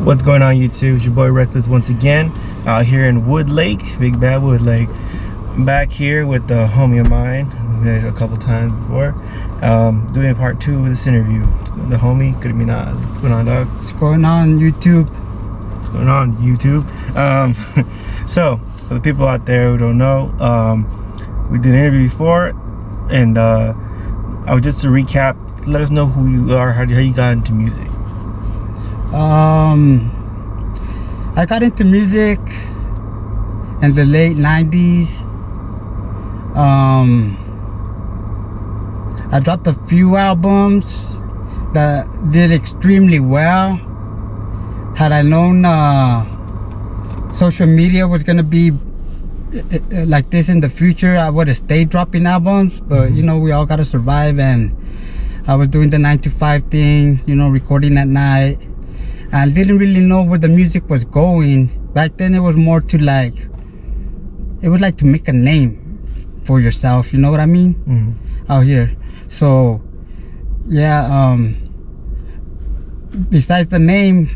What's going on, YouTube? It's your boy Reckless once again, out here in Woodlake, big bad Woodlake. I'm back here with the homie of mine. We met a couple times before. Doing part 2 of this interview. The homie, what's going on, dog? What's going on, YouTube? What's going on, YouTube? So, for the people out there who don't know, we did an interview before, and I would just to recap, let us know who you are, how you got into music. I got into music in the late 90s. I dropped a few albums that did extremely well. Had I known social media was gonna be like this in the future, I would have stayed dropping albums, but you know, we all gotta survive, and I was doing the 9 to 5 thing, you know, recording at night. I didn't really know where the music was going. Back then it was more to like, it was like to make a name for yourself, you know what I mean? Out here. So yeah, besides the name,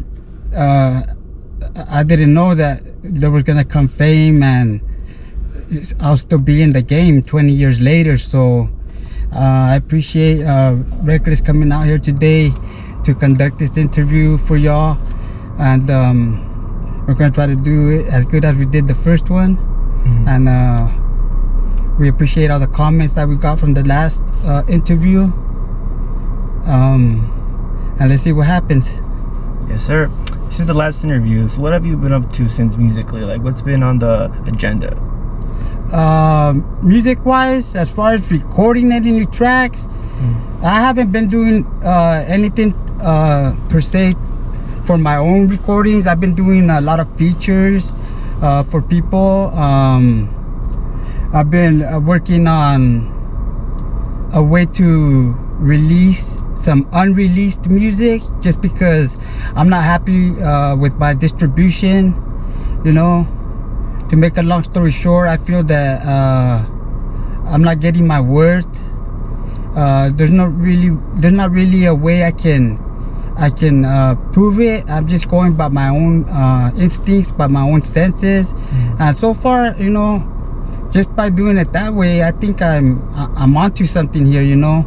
I didn't know that there was gonna come fame, and I'll still be in the game 20 years later. So I appreciate Reckless coming out here today to conduct this interview for y'all, and we're gonna try to do it as good as we did the first one. And we appreciate all the comments that we got from the last interview, and let's see what happens. Yes, sir. Since the last interviews, what have you been up to since musically? Like, what's been on the agenda? Music wise, as far as recording any new tracks, I haven't been doing anything per se for my own recordings. I've been doing a lot of features for people. I've been working on a way to release some unreleased music, just because I'm not happy with my distribution, you know. To make a long story short, I feel that I'm not getting my worth. There's not really a way I can prove it. I'm just going by my own instincts, by my own senses, and so far, you know, just by doing it that way, I think I'm onto something here, you know.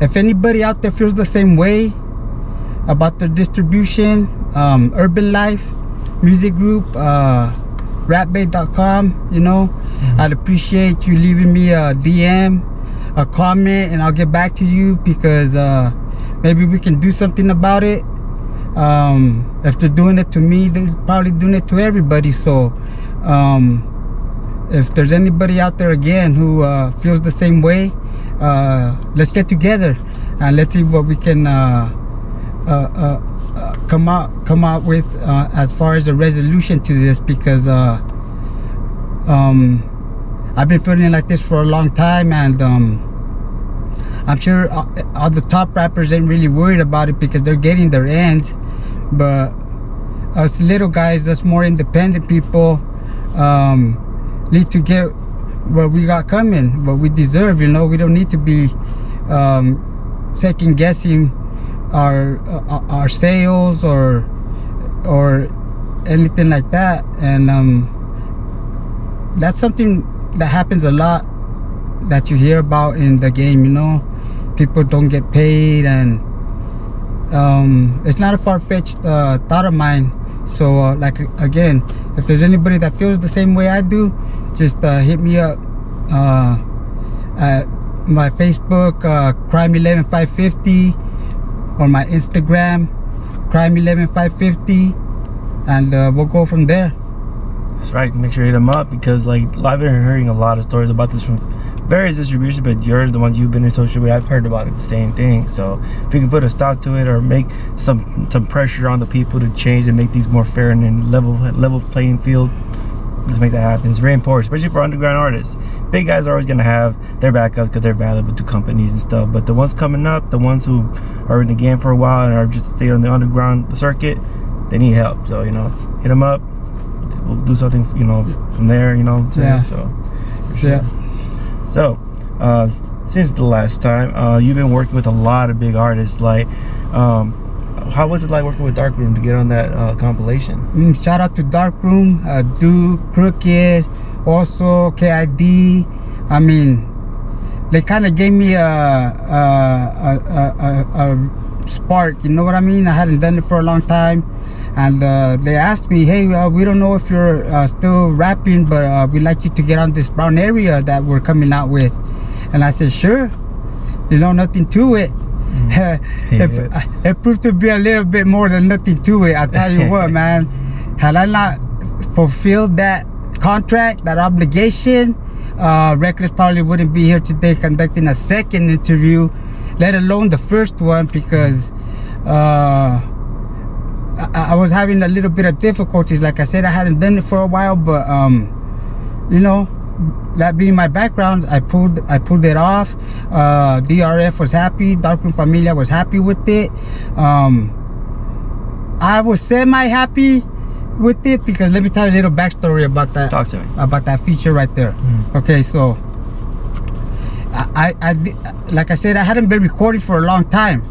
If anybody out there feels the same way about their distribution, Urban Life Music Group, rapbait.com, you know, I'd appreciate you leaving me a DM, a comment, and I'll get back to you, because maybe we can do something about it. If they're doing it to me, they're probably doing it to everybody. So if there's anybody out there again who feels the same way, let's get together and let's see what we can come out with as far as a resolution to this, because I've been feeling like this for a long time, and I'm sure all the top rappers ain't really worried about it because they're getting their ends, but us little guys, us more independent people, need to get what we got coming, what we deserve, you know. We don't need to be second guessing our sales or anything like that. And that's something that happens a lot, that you hear about in the game, you know. People don't get paid, and it's not a far-fetched thought of mine. So like, again, if there's anybody that feels the same way I do, just hit me up at my Facebook, crime11550, or my Instagram, crime11550, and we'll go from there. That's right. Make sure you hit them up, because like, I've been hearing a lot of stories about this from various distributions, but yours, the ones you've been in social media, I've heard about it, the same thing. So if you can put a stop to it, or make some pressure on the people to change and make these more fair and level playing field, let's make that happen. It's very important, especially for underground artists. Big guys are always going to have their backups because they're valuable to companies and stuff, but the ones coming up, the ones who are in the game for a while and are just staying on the underground circuit, they need help. So, you know, hit them up. We'll do something, you know, from there, you know. Yeah. So, sure. Yeah. So, since the last time, you've been working with a lot of big artists. Like, how was it like working with Darkroom to get on that compilation? Shout out to Darkroom, Duke, Crooked, also KID. I mean, they kind of gave me a spark, you know what I mean? I hadn't done it for a long time, and they asked me, hey, we don't know if you're still rapping, but we'd like you to get on this brown area that we're coming out with. And I said, sure, you know, nothing to it. It proved to be a little bit more than nothing to it. I'll tell you what, man, had I not fulfilled that contract, that obligation, Reckless probably wouldn't be here today conducting a second interview, let alone the first one, because I was having a little bit of difficulties. Like I said, I hadn't done it for a while, but you know, that being my background, I pulled it off. DRF was happy, Darkroom Familia was happy with it. I was semi-happy with it because let me tell you a little backstory about that. Talk to me. About that feature right there. Okay, so I like I said, I hadn't been recording for a long time.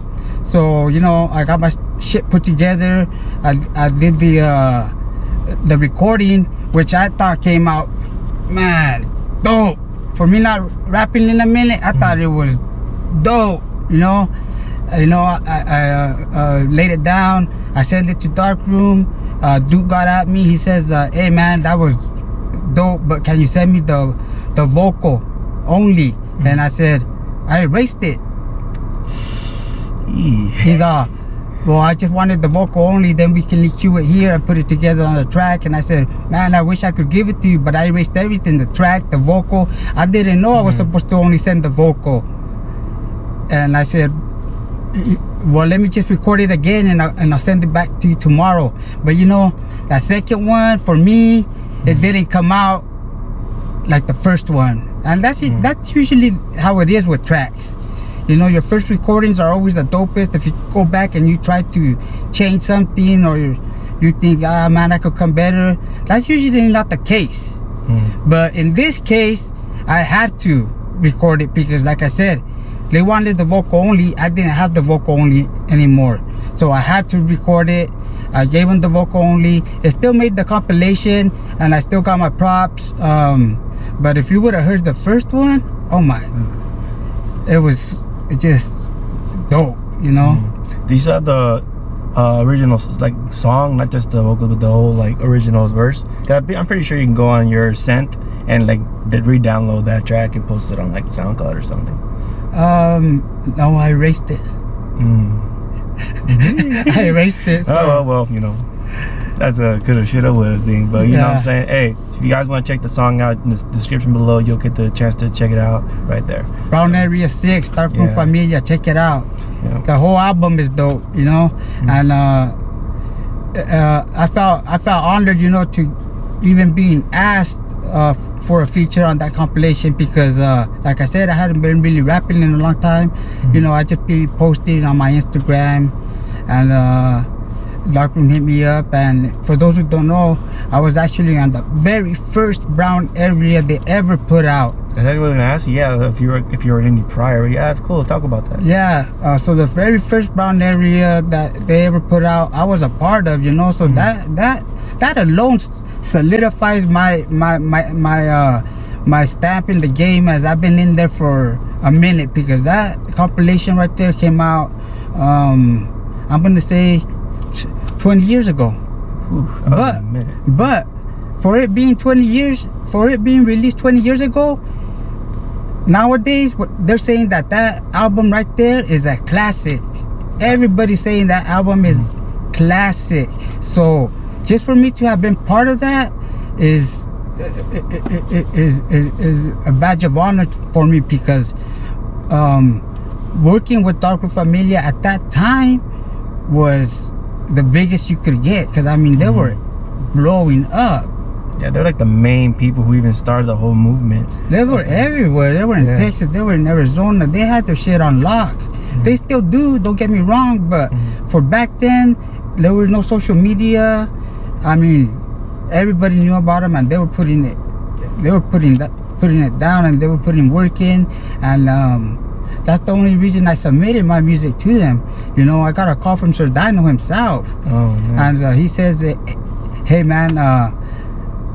So, you know, I got my shit put together. I did the recording, which I thought came out, man, dope. For me not rapping in a minute, I thought it was dope, you know. I laid it down. I sent it to Darkroom. Duke got at me. He says, hey man, that was dope, but can you send me the vocal only? And I said, I erased it. He's well, I just wanted the vocal only, then we can EQ it here and put it together on the track. And I said, man, I wish I could give it to you, but I erased everything, the track, the vocal. I didn't know I was supposed to only send the vocal. And I said, well, let me just record it again and I'll send it back to you tomorrow. But you know, that second one, for me, it didn't come out like the first one. And that's usually how it is with tracks. You know, your first recordings are always the dopest. If you go back and you try to change something, or you think, ah man, I could come better, that's usually not the case. But in this case, I had to record it because, like I said, they wanted the vocal only. I didn't have the vocal only anymore, so I had to record it. I gave them the vocal only. It still made the compilation, and I still got my props. But if you would have heard the first one, oh my, it was just dope, you know. These are the original like song, not just the vocal, but the whole like original verse. I'm pretty sure you can go on your Scent and like re-download that track and post it on like SoundCloud or something. No, I erased it. I erased it. So. Oh well, you know, that's a coulda, shoulda, woulda thing. But you know what I'm saying? Hey, if you guys want to check the song out, in the description below, you'll get the chance to check it out right there. Brown Area 6, Darkroom Familia, check it out. Yeah. The whole album is dope, you know. And I felt honored, you know, to even being asked for a feature on that compilation, because like I said, I hadn't been really rapping in a long time. You know, I just be posting on my Instagram, and Darkroom hit me up. And for those who don't know, I was actually on the very first brown area they ever put out. I was gonna ask you, if you were in any prior. Yeah, that's cool. Talk about that. Yeah, so the very first brown area that they ever put out, I was a part of, you know. So that alone solidifies my stamp in the game, as I've been in there for a minute, because that compilation right there came out, I'm gonna say 20 years ago. But for it being 20 years, for it being released 20 years ago, nowadays they're saying that album right there is a classic. Everybody's saying that album is classic. So just for me to have been part of that is a badge of honor for me, because working with Darkroom Familia at that time was the biggest you could get, because I mean they were blowing up. Yeah, they're like the main people who even started the whole movement. They were everywhere. They were in Texas, they were in Arizona. They had their shit on lock. They still do, don't get me wrong, but for back then, there was no social media. I mean, everybody knew about them, and they were putting it down, and they were putting work in. And that's the only reason I submitted my music to them. You know, I got a call from Sir Dino himself. Oh, nice. And he says, hey man,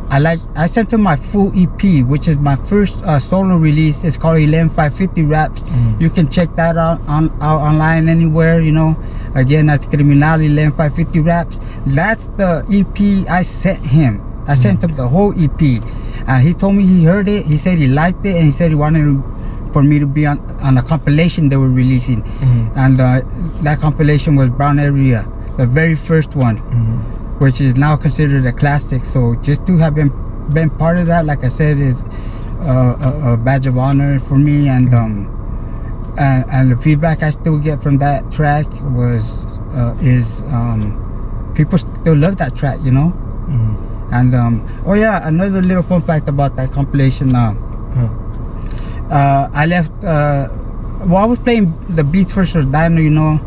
I sent him my full EP, which is my first solo release. It's called 11550 Raps. You can check that out online anywhere, you know. Again, that's Kriminal 11550 Raps. That's the EP I sent him. I sent him the whole EP. He told me he heard it. He said he liked it, and he said he wanted for me to be on a compilation they were releasing. And that compilation was Brown Area, the very first one. Which is now considered a classic. So just to have been part of that, like I said, is a badge of honor for me. And the feedback I still get from that track is people still love that track, you know. And oh yeah, another little fun fact about that compilation. I left. Well, I was playing the beats for Sir Dino, you know.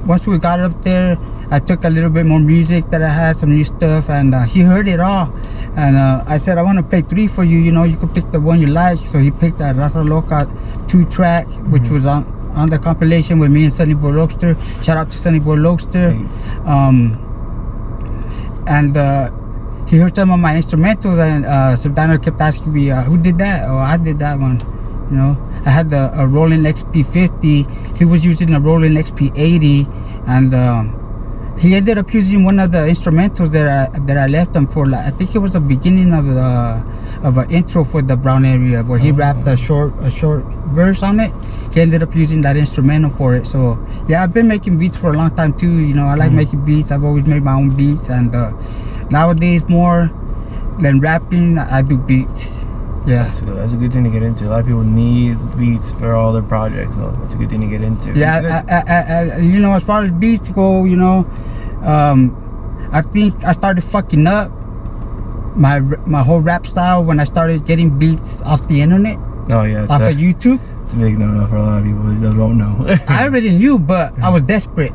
Once we got up there, I took a little bit more music that I had, some new stuff, and he heard it all. And I said, I want to play 3 for you, you know, you could pick the one you like. So he picked that Raza Loca 2 track, which was on the compilation with me and Sonny Boy Lokester. Shout out to Sonny Boy Lokester. And he heard some of my instrumentals, and Sir Dino kept asking me, who did that? Oh, I did that one, you know. I had a Roland XP50. He was using a Roland XP80, and he ended up using one of the instrumentals that I left him for. Like, I think it was the beginning of an intro for the Brown Area, where he rapped a short verse on it. He ended up using that instrumental for it. So yeah, I've been making beats for a long time too. You know, I like making beats. I've always made my own beats, and nowadays more than rapping, I do beats. Yeah, that's a good thing to get into. A lot of people need beats for all their projects, so that's a good thing to get into. Yeah, I you know, as far as beats go, you know, I think I started fucking up my whole rap style when I started getting beats off the internet. Oh yeah, off of YouTube. It's a big no-no for a lot of people that don't know. I already knew, but I was desperate.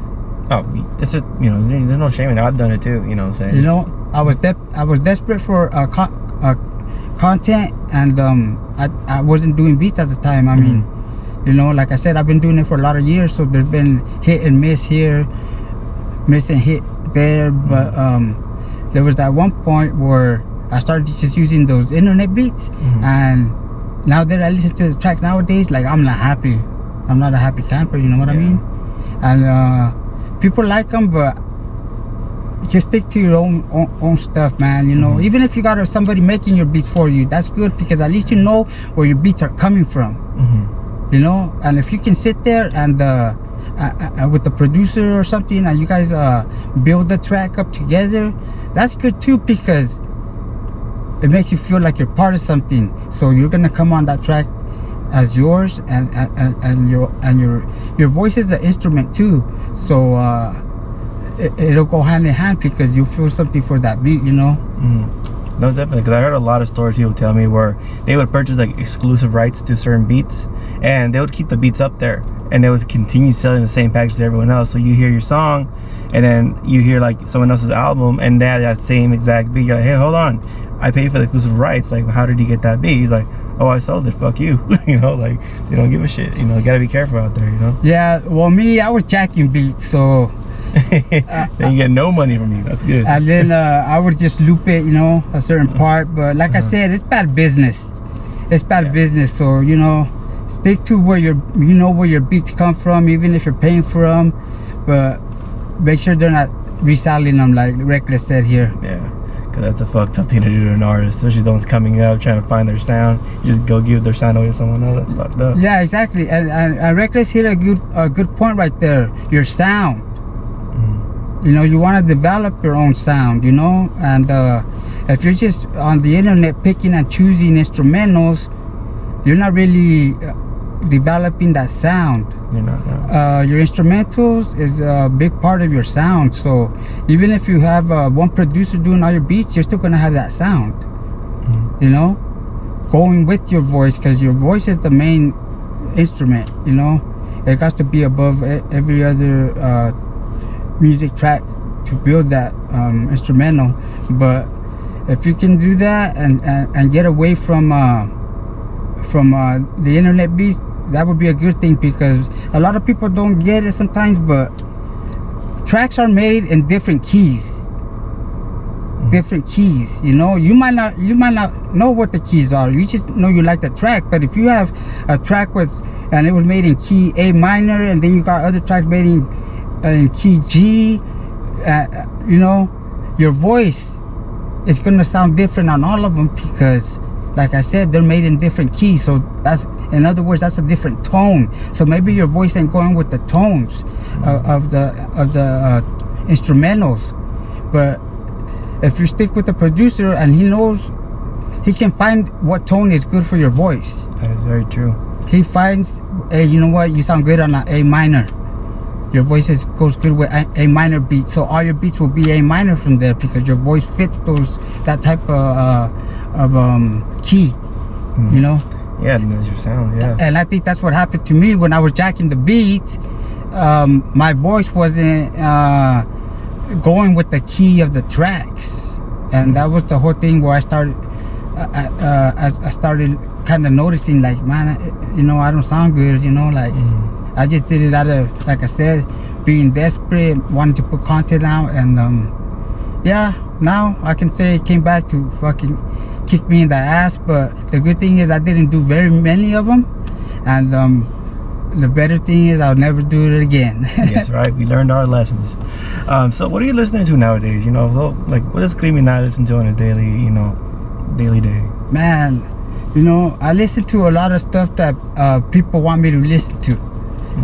Oh, it's a, you know, there's no shame in it. I've done it too. You know what I'm saying? You know, I was desperate for content, and I wasn't doing beats at the time. I mean, you know, like I said, I've been doing it for a lot of years, so there's been hit and miss here, miss and hit there, but there was that one point where I started just using those internet beats, and now that I listen to the track nowadays, like, I'm not happy. I'm not a happy camper, you know what I mean? And people like them, but just stick to your own stuff, man. You know, even if you got somebody making your beats for you, that's good, because at least you know where your beats are coming from. You know, and if you can sit there and with the producer or something, and you guys build the track up together, that's good too, because it makes you feel like you're part of something. So you're gonna come on that track as yours, and your voice is the instrument too. So it'll go hand in hand, because you feel something for that beat, you know. No, definitely, because I heard a lot of stories people tell me where they would purchase like exclusive rights to certain beats, and they would keep the beats up there, and they would continue selling the same package to everyone else. So you hear your song, and then you hear like someone else's album, and they had that same exact beat. You're like, hey, hold on, I paid for the exclusive rights. Like, how did you get that beat? He's like, oh, I sold it, fuck you. You know, like, they don't give a shit. You know, you gotta be careful out there, you know. Yeah, well, me, I was jacking beats, so then you get no money from you. That's good. And then I would just loop it, you know, a certain part. But like I said, it's bad business. It's bad business. So, you know, stick to where you know where your beats come from, even if you're paying for them. But make sure they're not reselling them, like Reckless said here. Yeah, because that's a fucked up thing to do to an artist, especially those coming up trying to find their sound. You just go give their sound away to someone else. That's fucked up. Yeah, exactly. And Reckless hit a good point right there. Your sound. You know, you want to develop your own sound, you know, and if you're just on the internet picking and choosing instrumentals, you're not really developing that sound. You're not. Your instrumentals is a big part of your sound. So even if you have one producer doing all your beats, you're still gonna have that sound. You know, going with your voice, because your voice is the main instrument. You know, it has to be above every other music track to build that instrumental. But if you can do that and get away from the internet beats, that would be a good thing, because a lot of people don't get it sometimes, but tracks are made in different keys. Different keys, you know. You might not know what the keys are. You just know you like the track. But if you have a track and it was made in key A minor, and then you got other tracks made in key G, you know, your voice is gonna sound different on all of them, because like I said, they're made in different keys. So that's, in other words, that's a different tone. So maybe your voice ain't going with the tones of the instrumentals. But if you stick with the producer and he knows, he can find what tone is good for your voice. That is very true. He finds, hey, you know what, you sound good on an A minor. Your voice goes good with A minor beats, so all your beats will be A minor from there, because your voice fits that type of key, you know. Yeah, that's your sound. Yeah. And I think that's what happened to me when I was jacking the beats. My voice wasn't going with the key of the tracks, and that was the whole thing where I started kind of noticing, like, man, you know, I don't sound good, you know, like I just did it out of, like I said, being desperate, wanting to put content out. And yeah, now I can say it came back to fucking kick me in the ass. But the good thing is I didn't do very many of them, and the better thing is I'll never do it again. Yes, right. We learned our lessons. So what are you listening to nowadays? You know, so, like, what does Kriminal listen to on his daily day? Man, you know, I listen to a lot of stuff that people want me to listen to.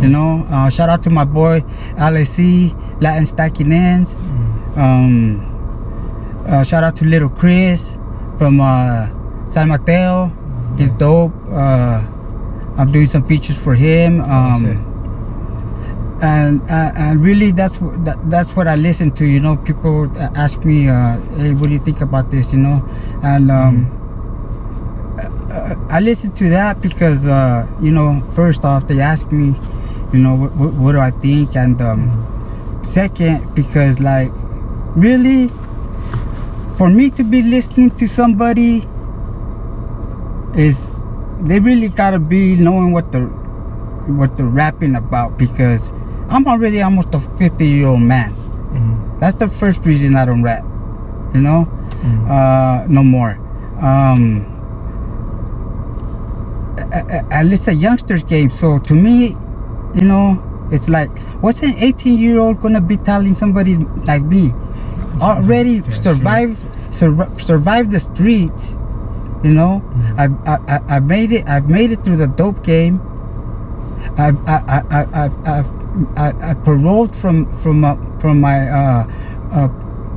You know, shout out to my boy LAC, Latin Stacking Ends. Shout out to Little Chris from San Mateo. He's dope. I'm doing some features for him, and really that's what I listen to. You know, people ask me, hey, what do you think about this? You know, and I listen to that because you know, first off, they ask me, you know, what do I think, and second, because, like, really, for me to be listening to somebody, is they really gotta be knowing what they're rapping about, because I'm already almost a 50-year-old man. That's the first reason I don't rap, you know. No more. At least a youngster's game. So to me, you know, it's like, what's an 18-year-old gonna be telling somebody like me, already survive the streets? You know, I've made it through the dope game. I paroled from my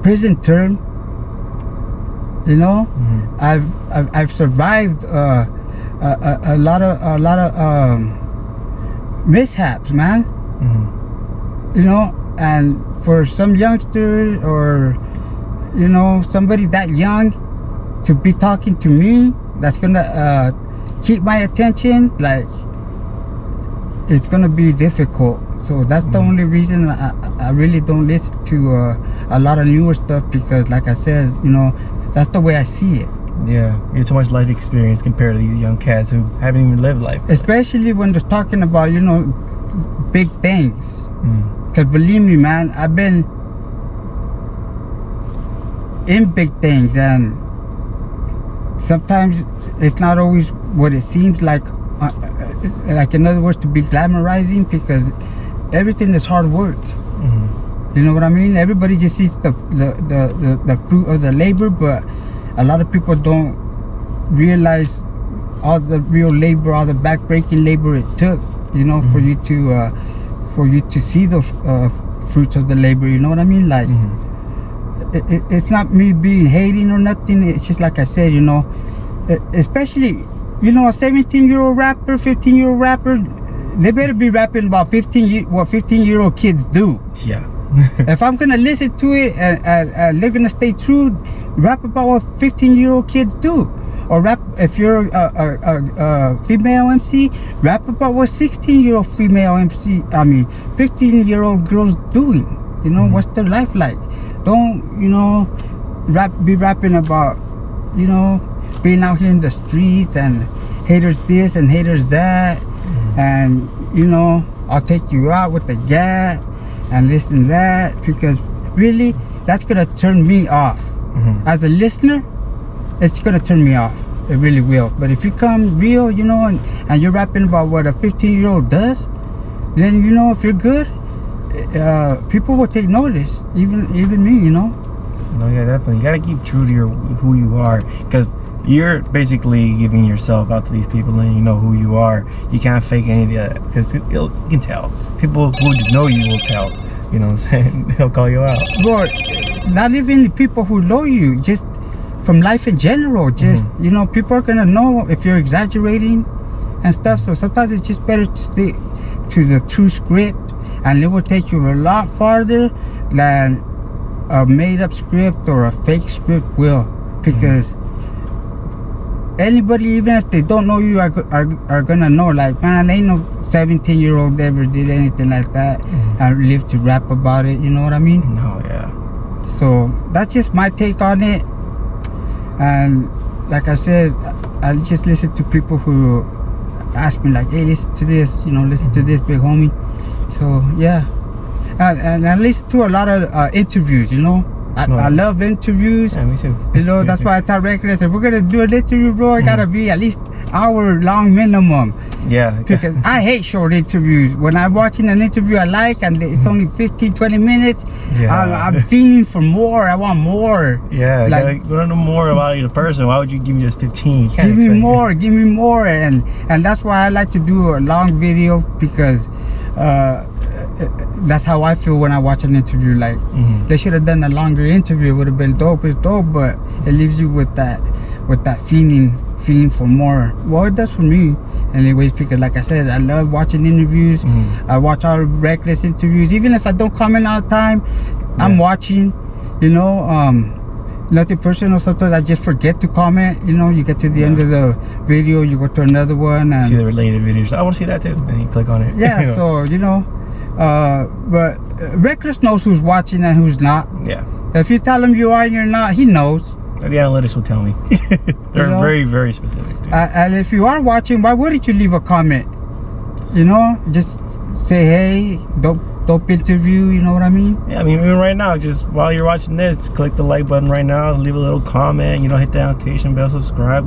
prison term. You know, I've survived a lot of mishaps, man. You know, and for some youngster, or, you know, somebody that young, to be talking to me, that's gonna keep my attention, like, it's gonna be difficult. So that's the only reason I really don't listen to a lot of newer stuff, because, like I said, you know, that's the way I see it. Yeah, you have too much life experience compared to these young cats who haven't even lived life. Especially when they're talking about, you know, big things. Because believe me, man, I've been in big things, and sometimes it's not always what it seems like. Like, in other words, to be glamorizing, because everything is hard work. You know what I mean? Everybody just sees the fruit of the labor, but a lot of people don't realize all the real labor, all the back-breaking labor it took, you know, for you to see the fruits of the labor. You know what I mean? Like, it's not me being hating or nothing. It's just, like I said, you know, especially, you know, a 17-year-old rapper, 15-year-old rapper, they better be rapping about what 15-year-old kids do. Yeah. If I'm gonna listen to it and they're gonna stay true, rap about what 15-year-old kids do. Or rap, if you're a female MC, rap about what 16-year-old female MC, 15-year-old girls doing. You know, what's their life like? Don't, you know, be rapping about, you know, being out here in the streets and haters this and haters that. and I'll take you out with the gat and this and that, because really that's gonna turn me off. As a listener, it's gonna turn me off. It really will. But if you come real, and you're rapping about what a 15-year-old does, then if you're good, people will take notice. Even me, No, yeah, definitely. You gotta keep true to who you are, because you're basically giving yourself out to these people, and you know who you are. You can't fake any of that, because you can tell. People who know you will tell. You know what I'm saying? They'll call you out. But not even the people who know you, just from life in general. Just people are gonna know if you're exaggerating and stuff. So sometimes it's just better to stick to the true script, and it will take you a lot farther than a made-up script or a fake script will, because anybody, even if they don't know you, are gonna know, like, man, ain't no 17-year-old ever did anything like that and live to rap about it. You know what I mean? No, yeah. So that's just my take on it. And like I said, I just listen to people who ask me, like, hey, listen to this, listen to this, big homie. So yeah, and I listen to a lot of interviews. I love interviews. Yeah, me too. That's why I tell Reckless, if we're gonna do an interview, bro, it gotta be at least hour long minimum. Yeah. Because I hate short interviews. When I'm watching an interview I like and it's only 15-20 minutes, I'm feeling for more. I want more. Yeah, like, we don't know more about the person. Why would you give me just 15? Give me more, and that's why I like to do a long video, because that's how I feel when I watch an interview. Like, they should have done a longer interview. It would have been dope. It's dope, but it leaves you with that feeling for more. Well, it does for me anyways, because like I said, I love watching interviews. I watch all Reckless interviews, even if I don't comment all the time. I'm watching. Nothing personal. Sometimes I just forget to comment. You get to the end of the video, you go to another one and see the related videos. I want to see that too, and you click on it. Yeah. So but Reckless knows who's watching and who's not. Yeah. If you tell him you are and you're not, he knows. The analytics will tell me. They're very, very specific too. And if you are watching, why wouldn't you leave a comment? Just say, hey, dope interview. You know what I mean? Yeah, I mean, even right now, just while you're watching this, click the like button right now, leave a little comment, hit the notification bell, subscribe.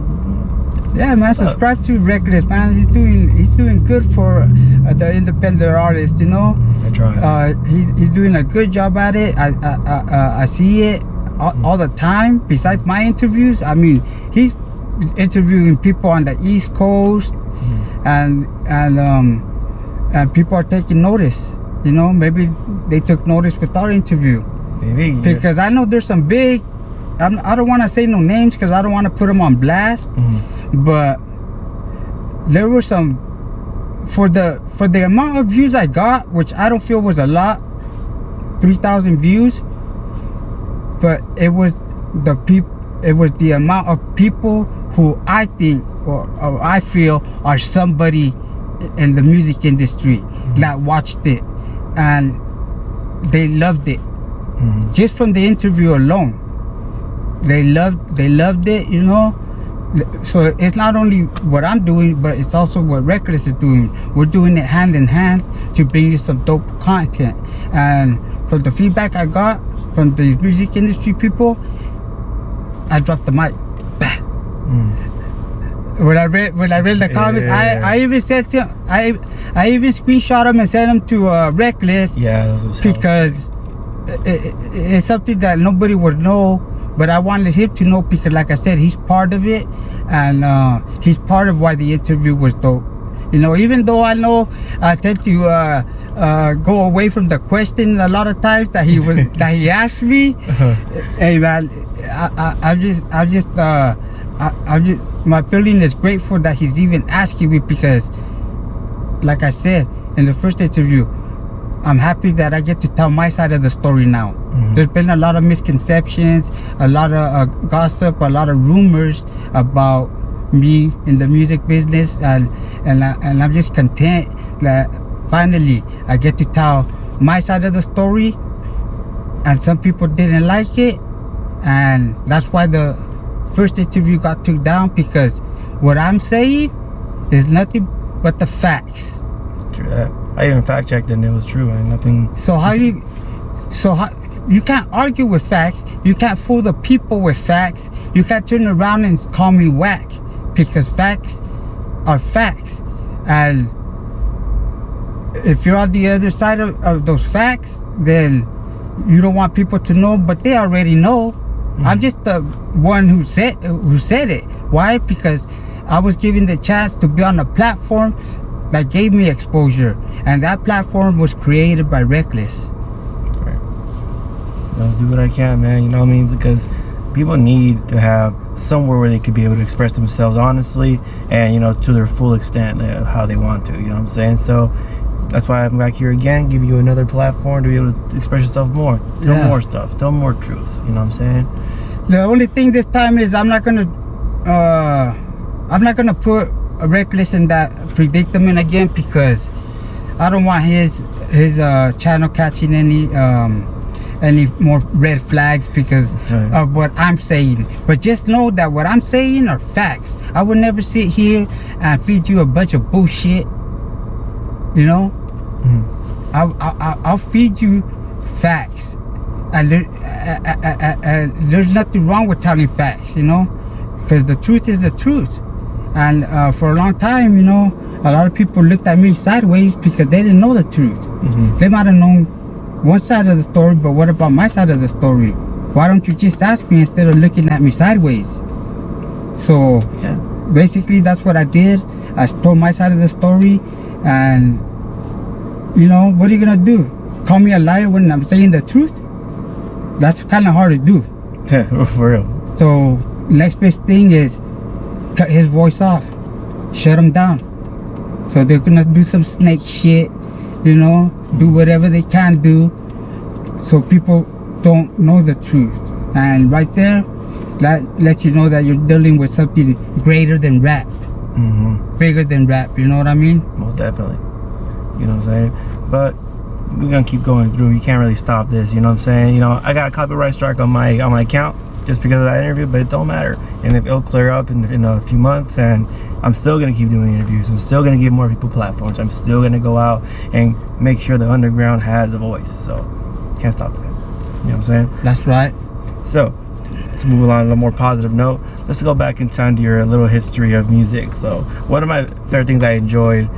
Yeah, man, subscribe to Reckless, man. He's doing good for the independent artist. I try. He's doing a good job at it. I see it all the time. Besides my interviews, I mean, he's interviewing people on the East Coast, and people are taking notice. Maybe they took notice with our interview. Maybe. Because I know there's some big, I don't want to say no names because I don't want to put them on blast, but there were some, for the amount of views I got, which I don't feel was a lot, 3,000 views, but it was the amount of people who I think or I feel are somebody in the music industry that watched it and they loved it. Just from the interview alone, they loved it. So it's not only what I'm doing, but it's also what Reckless is doing. We're doing it hand in hand to bring you some dope content. And from the feedback I got from the music industry people, I dropped the mic. When I read the comments, I even said to I even screenshot them and sent them to Reckless. Yeah, because it's something that nobody would know, but I wanted him to know, because like I said, he's part of it, and he's part of why the interview was dope. Even though I know I tend to go away from the question a lot of times that he asked me. Hey man, I'm just my feeling is grateful that he's even asking me, because like I said in the first interview, I'm happy that I get to tell my side of the story now. There's been a lot of misconceptions, a lot of gossip, a lot of rumors about me in the music business, and I'm just content that finally I get to tell my side of the story. And some people didn't like it, and that's why the first interview got took down, because what I'm saying is nothing but the facts. True that. I even fact checked and it was true and nothing. So you can't argue with facts. You can't fool the people with facts. You can't turn around and call me whack, because facts are facts. And if you're on the other side of those facts, then you don't want people to know, but they already know. I'm just the one who said it. Why? Because I was given the chance to be on a platform that gave me exposure, and that platform was created by Reckless. Right. I'll do what I can, man. You know what I mean? Because people need to have somewhere where they could be able to express themselves honestly and, you know, to their full extent, how they want to. You know what I'm saying? So that's why I'm back here again, give you another platform to be able to express yourself more. Tell more stuff. Tell more truth. You know what I'm saying? The only thing this time is I'm not gonna put a Reckless in that predicament again, because I don't want his channel catching any more red flags because of what I'm saying. But just know that what I'm saying are facts. I would never sit here and feed you a bunch of bullshit. You know, I'll feed you facts, and there's nothing wrong with telling facts, you know, because the truth is the truth. And for a long time, you know, a lot of people looked at me sideways because they didn't know the truth. They might have known one side of the story, but what about my side of the story? Why don't you just ask me instead of looking at me sideways? So basically that's what I did. I told my side of the story. And you know, what are you gonna do? Call me a liar when I'm saying the truth? That's kind of hard to do. Yeah, for real. So next best thing is cut his voice off, shut him down. So they're gonna do some snake shit, you know, do whatever they can do so people don't know the truth. And right there, that lets you know that you're dealing with something greater than rap. Bigger than rap, you know what I mean? Most definitely. You know what I'm saying? But we're gonna keep going through. You can't really stop this, you know what I'm saying? You know, I got a copyright strike on my account just because of that interview, but it don't matter. And if it'll clear up in a few months, and I'm still gonna keep doing interviews. I'm still gonna give more people platforms. I'm still gonna go out and make sure the underground has a voice. So can't stop that. You know what I'm saying? That's right. So to move along on a more positive note, let's go back in time to your little history of music. So one of my favorite things I enjoyed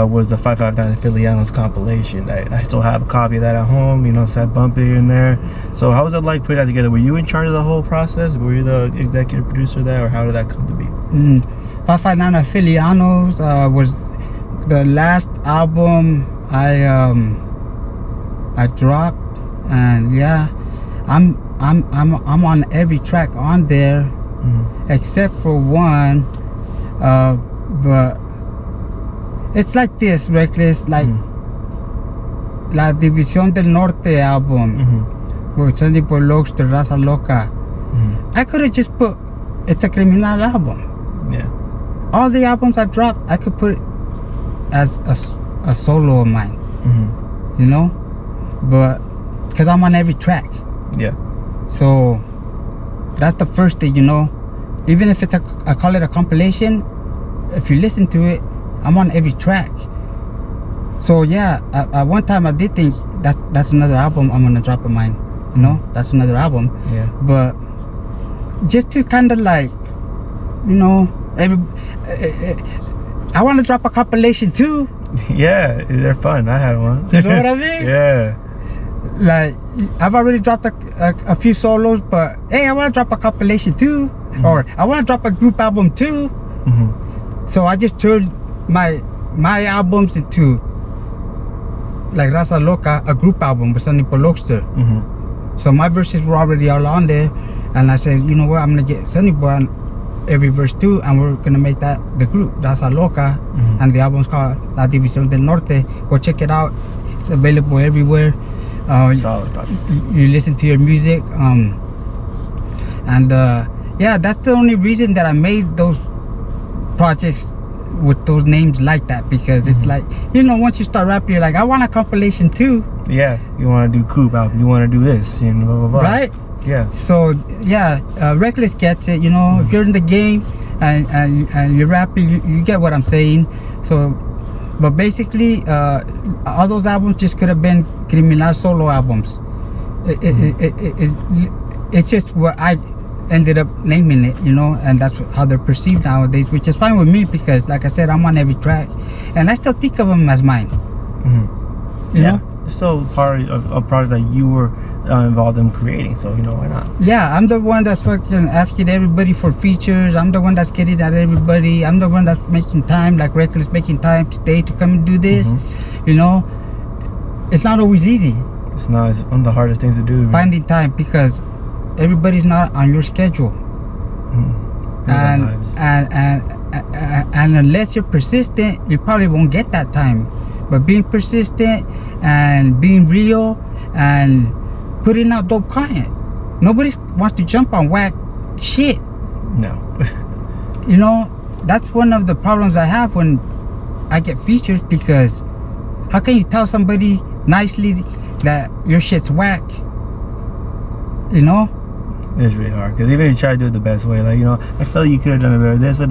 was the 559 Filianos compilation. I still have a copy of that at home, you know, so I bump it here and there. So how was it like putting that together? Were you in charge of the whole process? Were you the executive producer there, or how did that come to be? 559 Filianos was the last album I dropped, and yeah, I'm on every track on there. Except for one, but it's like this, Reckless, like La División del Norte album with Sandy por Loxter, Raza Loca. I could have just put it's a Criminal album. Yeah. All the albums I've dropped, I could put it as a solo of mine. You know, but because I'm on every track. Yeah. So that's the first thing, you know. Even if it's I call it a compilation, if you listen to it, I'm on every track. So yeah, at one time I did think that's another album I'm gonna drop of mine, you know, that's another album. Yeah. But just to kind of like, you know, I want to drop a compilation too. Yeah, they're fun. I have one. You know what I mean? Yeah. Like I've already dropped a few solos, but hey, I want to drop a compilation too. Or I want to drop a group album too. So I just turned my albums into like Raza Loca, a group album with Sonny Poloxter. So my verses were already all on there, and I said, you know what, I'm gonna get Sonny Boy on every verse too, and we're gonna make that the group Raza Loca. And the album's called La División del Norte. Go check it out. It's available everywhere. Solid project. You listen to your music, and yeah, that's the only reason that I made those projects with those names like that, because it's like, you know, once you start rapping, you're like, I want a compilation too. Yeah, you want to do Coop album, you want to do this, and blah blah blah. Right? Yeah. So yeah, Reckless gets it. You know, if you're in the game and you're rapping, you get what I'm saying. So But basically, all those albums just could have been Kriminal solo albums. It's just what I ended up naming it, you know, and that's how they're perceived nowadays, which is fine with me because, like I said, I'm on every track, and I still think of them as mine. You know? It's still part of a project that you were involved in creating, so you know, why not? Yeah, I'm the one that's fucking asking everybody for features. I'm the one that's getting at everybody. I'm the one that's making time, like Reckless making time today to come and do this. You know, it's not always easy. It's not. It's one of the hardest things to do. Finding time, because everybody's not on your schedule. And unless you're persistent, you probably won't get that time. But being persistent and being real and putting out dope content, nobody wants to jump on whack shit. No. You know, that's one of the problems I have when I get features, because how can you tell somebody nicely that your shit's whack? You know? It's really hard, because even if you try to do it the best way, like, you know, I feel you could have done it better this, but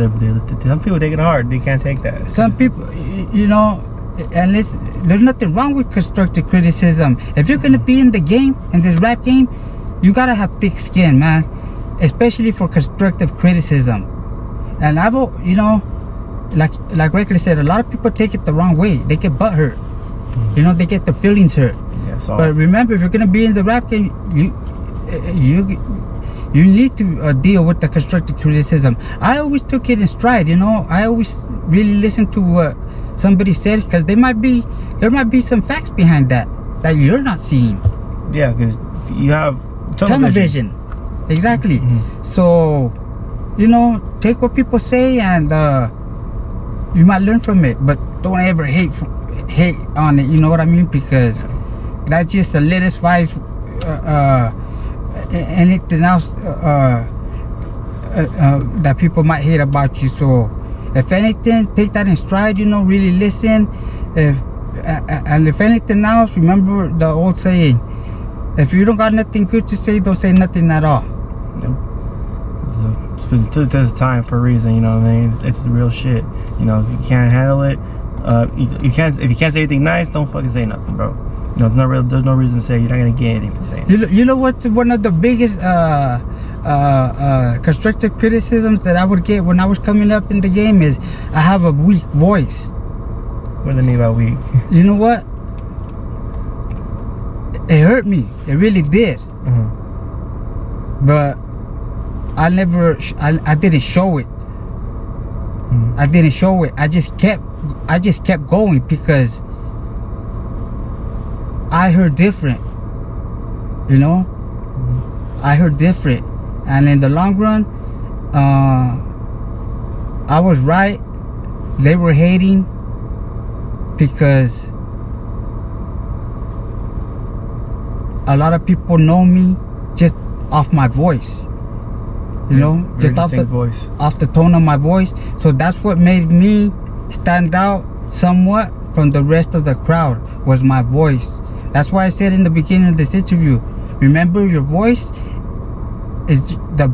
some people take it hard. They can't take that. Some people, you know, and there's nothing wrong with constructive criticism. If you're gonna be in the game, in this rap game, you gotta have thick skin, man, especially for constructive criticism. And I've, you know, like Reckless said, a lot of people take it the wrong way. They get butthurt. You know, they get their feelings hurt. Yeah, but remember, if you're gonna be in the rap game, you need to deal with the constructive criticism. I always took it in stride, you know. I always really listened to what somebody said, because there might be some facts behind that you're not seeing. Yeah, because you have tunnel vision. Exactly. So, you know, take what people say and you might learn from it, but don't ever hate on it, you know what I mean? Because that just solidifies anything else that people might hate about you. So if anything, take that in stride, you know, really listen. And if anything else, remember the old saying, if you don't got nothing good to say, don't say nothing at all. Nope. It's been to this time for a reason, you know what I mean? It's the real shit. You know, if you can't handle it, you can't. If you can't say anything nice, don't fucking say nothing, bro. You know, there's no reason to say you're not gonna get anything from saying it. You know what's one of the biggest constructive criticisms that I would get when I was coming up in the game is I have a weak voice. What do they mean by weak? You know what? It hurt me. It really did. But I didn't show it. I didn't show it. I just kept going because I heard different. You know? I heard different. And in the long run, I was right. They were hating because a lot of people know me just off my voice. You know, just off the tone of my voice. So that's what made me stand out somewhat from the rest of the crowd, was my voice. That's why I said in the beginning of this interview, remember, your voice is the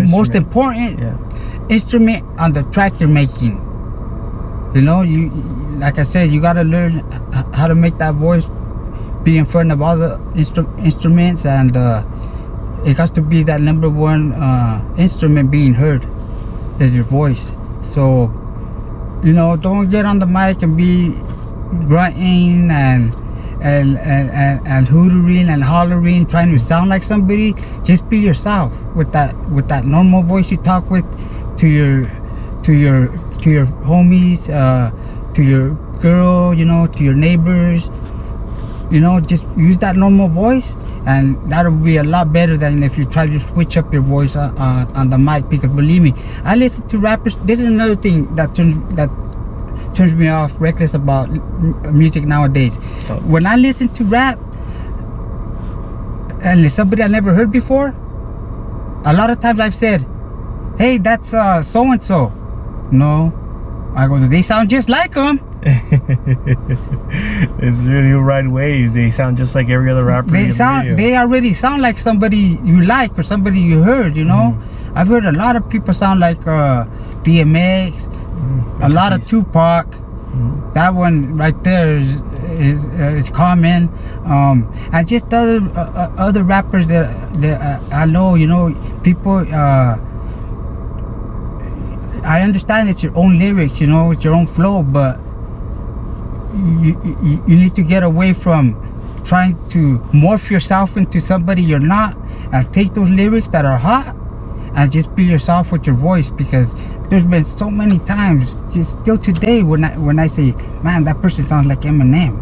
most important instrument on the track you're making. You know, you, like I said, you gotta learn how to make that voice be in front of all the instruments, and it has to be that number one instrument being heard is your voice. So, you know, don't get on the mic and be grunting and hootering and hollering, trying to sound like somebody. Just be yourself with that normal voice you talk with to your homies, to your girl, you know, to your neighbors. You know, just use that normal voice, and that'll be a lot better than if you try to switch up your voice on the mic. Because believe me, I listen to rappers. This is another thing that turns me off Reckless about music nowadays. When I listen to rap and it's somebody I never heard before, a lot of times I've said, hey, that's so and so. No, I go, they sound just like them. It's really the right ways. They sound just like every other rapper. They already sound like somebody you like or somebody you heard, you know. I've heard a lot of people sound like DMX, A lot of Tupac. That one right there is common. And just other rappers that I know, you know, people. I understand it's your own lyrics, you know, it's your own flow, but you need to get away from trying to morph yourself into somebody you're not, and take those lyrics that are hot and just be yourself with your voice. Because there's been so many times, just still today, when I say, man, that person sounds like Eminem.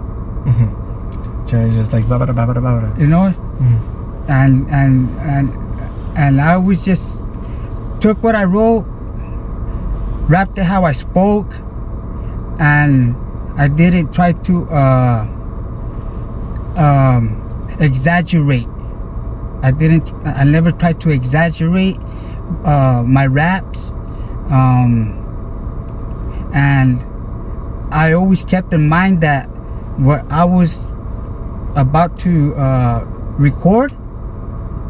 Just like you know. And I always just took what I wrote, rapped it how I spoke, and I didn't try to exaggerate. I never tried to exaggerate my raps, and I always kept in mind that what I was about to record,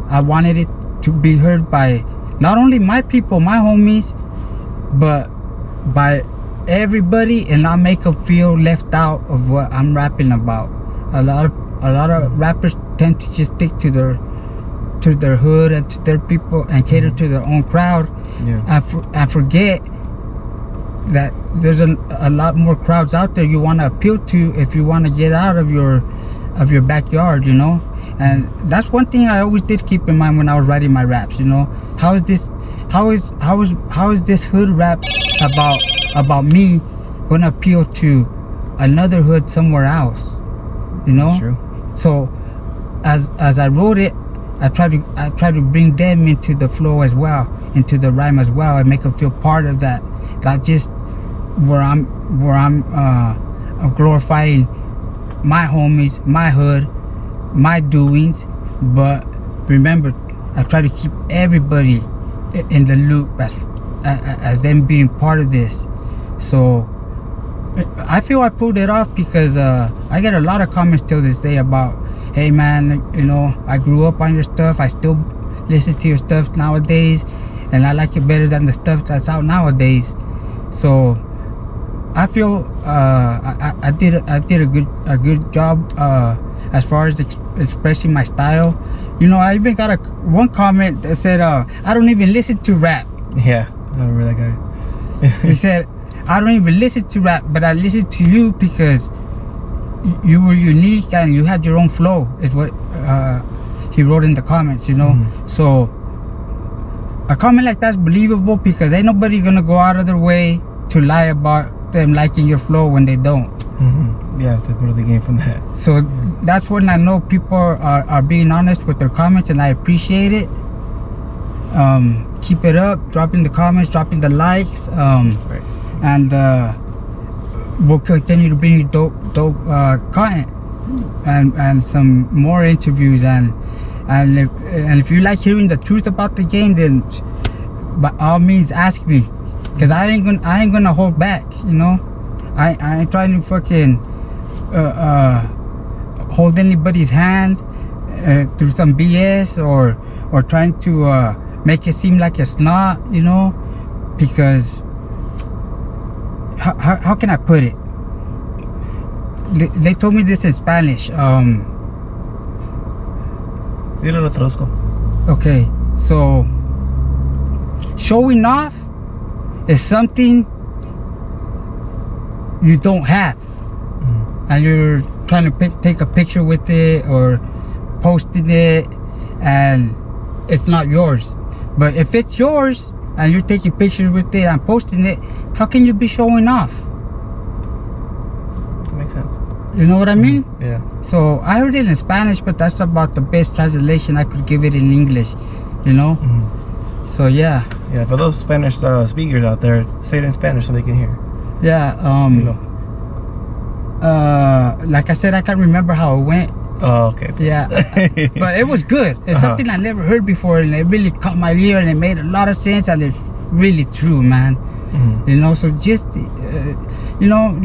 I wanted it to be heard by not only my people, my homies, but by everybody, and not make them feel left out of what I'm rapping about. A lot of rappers tend to just stick to their hood and to their people and cater to their own crowd, and forget that there's a lot more crowds out there you want to appeal to if you want to get out of your backyard, you know. And that's one thing I always did keep in mind when I was writing my raps, you know. How is this hood rap about me gonna appeal to another hood somewhere else, you know? That's true. So as I wrote it, I try to bring them into the flow as well, into the rhyme as well, and make them feel part of that, not just where I'm glorifying my homies, my hood, my doings. But remember, I try to keep everybody in the loop as them being part of this. So I feel I pulled it off, because I get a lot of comments till this day about, hey man, you know, I grew up on your stuff, I still listen to your stuff nowadays, and I like it better than the stuff that's out nowadays. So I feel I did a good job as far as expressing my style. You know, I even got one comment that said, I don't even listen to rap. Yeah, I remember that guy. He said, I don't even listen to rap, but I listen to you because you were unique and you had your own flow, is what he wrote in the comments, you know. So a comment like that's believable, because ain't nobody gonna go out of their way to lie about them liking your flow when they don't. Yeah, to go to the game from that. So that's when I know people are being honest with their comments, and I appreciate it. Keep it up, dropping the comments, dropping the likes, Right. and we'll continue to bring you dope content and some more interviews, and if you like hearing the truth about the game, then by all means ask me, because I ain't gonna hold back, you know. I ain't trying to fucking hold anybody's hand through some BS or trying to make it seem like it's not, you know, because how can I put it? They told me this in Spanish. Dilo lo traduzco. Okay, so showing off is something you don't have, and you're trying to take a picture with it or posting it, and it's not yours. But if it's yours and you're taking pictures with it and posting it, how can you be showing off? That makes sense. You know what I mean? Yeah. So I heard it in Spanish, but that's about the best translation I could give it in English, you know. So yeah. Yeah, for those Spanish speakers out there, say it in Spanish so they can hear. Yeah. Like I said, I can't remember how it went. Oh, okay. Yeah. But it was good. It's something I never heard before, and it really caught my ear, and it made a lot of sense, and it's really true, man. You know, so just you know,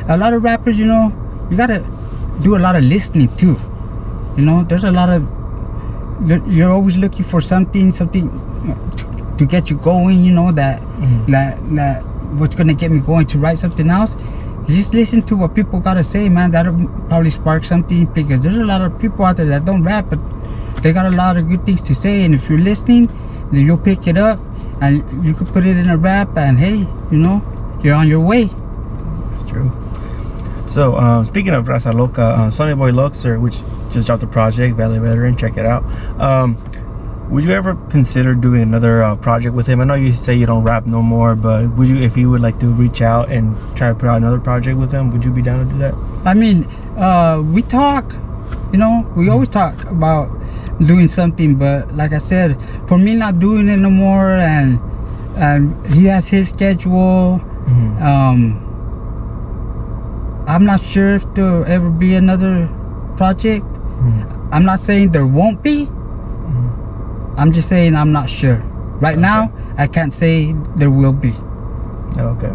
a lot of rappers, you know, you gotta do a lot of listening too. You know, there's a lot of, you're always looking for something to get you going, you know, that what's gonna get me going to write something else. Just listen to what people gotta say, man. That'll probably spark something, because there's a lot of people out there that don't rap, but they got a lot of good things to say, and if you're listening, then you'll pick it up and you could put it in a rap, and hey, you know, you're on your way. That's true. So speaking of Raza Loca, Sonny Boy Luxor, which just dropped a project, Valley Veteran, check it out. Would you ever consider doing another project with him? I know you say you don't rap no more, but would you, if he would like to reach out and try to put out another project with him, would you be down to do that? I mean, we talk, you know, we always talk about doing something, but like I said, for me not doing it no more, and he has his schedule. I'm not sure if there'll ever be another project. I'm not saying there won't be. I'm just saying I'm not sure. Right now, I can't say there will be. Okay.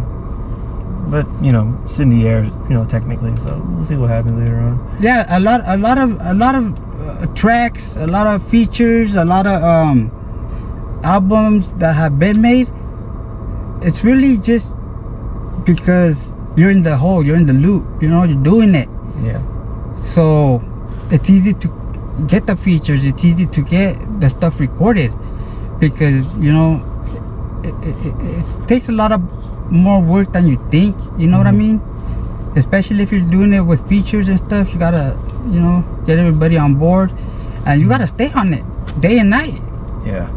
But, you know, it's in the air, you know, technically, so we'll see what happens later on. Yeah, a lot of tracks, a lot of features, a lot of albums that have been made. It's really just because you're in the hole, you're in the loop, you know, you're doing it. Yeah. So it's easy to get the features, it's easy to get the stuff recorded, because, you know, it takes a lot of more work than you think, you know what I mean? Especially if you're doing it with features and stuff, you gotta, you know, get everybody on board, and you gotta stay on it day and night. Yeah.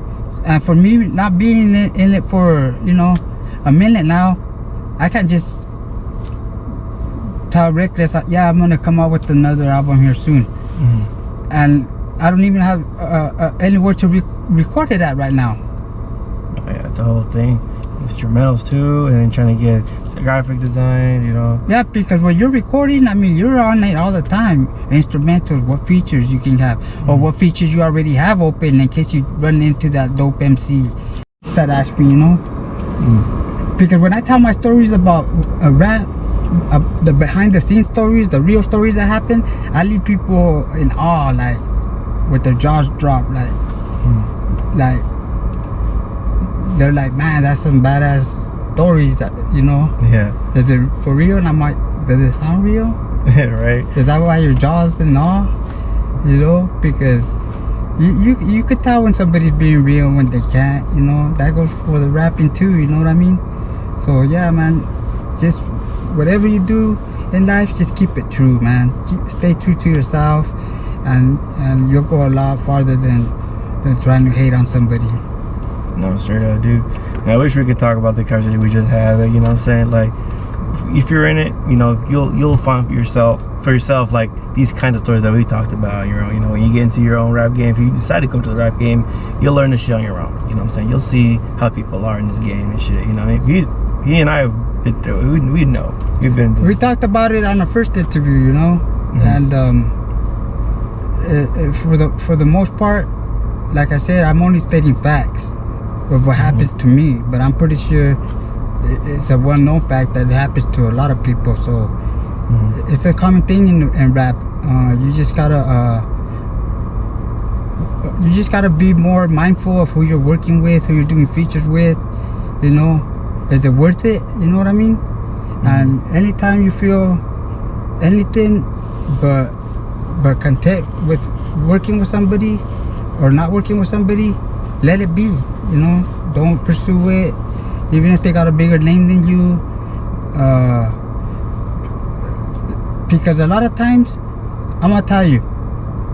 And for me, not being in it for, you know, a minute now, I can't just tell Reckless, yeah, I'm gonna come out with another album here soon. And I don't even have anywhere to record it at right now. Oh, yeah, the whole thing. Instrumentals too, and then trying to get graphic design, you know. Yeah, because when you're recording, I mean, you're on it all the time. Instrumentals, what features you can have, or what features you already have open in case you run into that dope MC that asked me, you know. Because when I tell my stories about a rap, the behind the scenes stories, the real stories that happen, I leave people in awe, like with their jaws dropped, like they're like, man, that's some badass stories, you know. Yeah. Is it for real? And I'm like, does it sound real? Right. Is that why your jaws in awe? You know, because you could tell when somebody's being real when they can't, you know. That goes for the rapping too, you know what I mean? So yeah, man, just whatever you do in life, just keep it true, man. Stay true to yourself, and you'll go a lot farther than trying to hate on somebody. No, straight up, dude. And I wish we could talk about the conversation we just had. You know what I'm saying? Like, if you're in it, you know, you'll find for yourself like these kinds of stories that we talked about. You know, when you get into your own rap game, if you decide to come to the rap game, you'll learn the shit on your own. You know what I'm saying? You'll see how people are in this game and shit. You know, he and I have been through it. We know. We've been through. We talked about it on the first interview, you know, and for the most part, like I said, I'm only stating facts of what happens to me, but I'm pretty sure it's a well-known fact that it happens to a lot of people. So it's a common thing in rap. You just gotta be more mindful of who you're working with, who you're doing features with. You know, is it worth it? You know what I mean? And anytime you feel anything but content with working with somebody or not working with somebody, let it be. You know, don't pursue it, even if they got a bigger name than you, because a lot of times, I'm gonna tell you,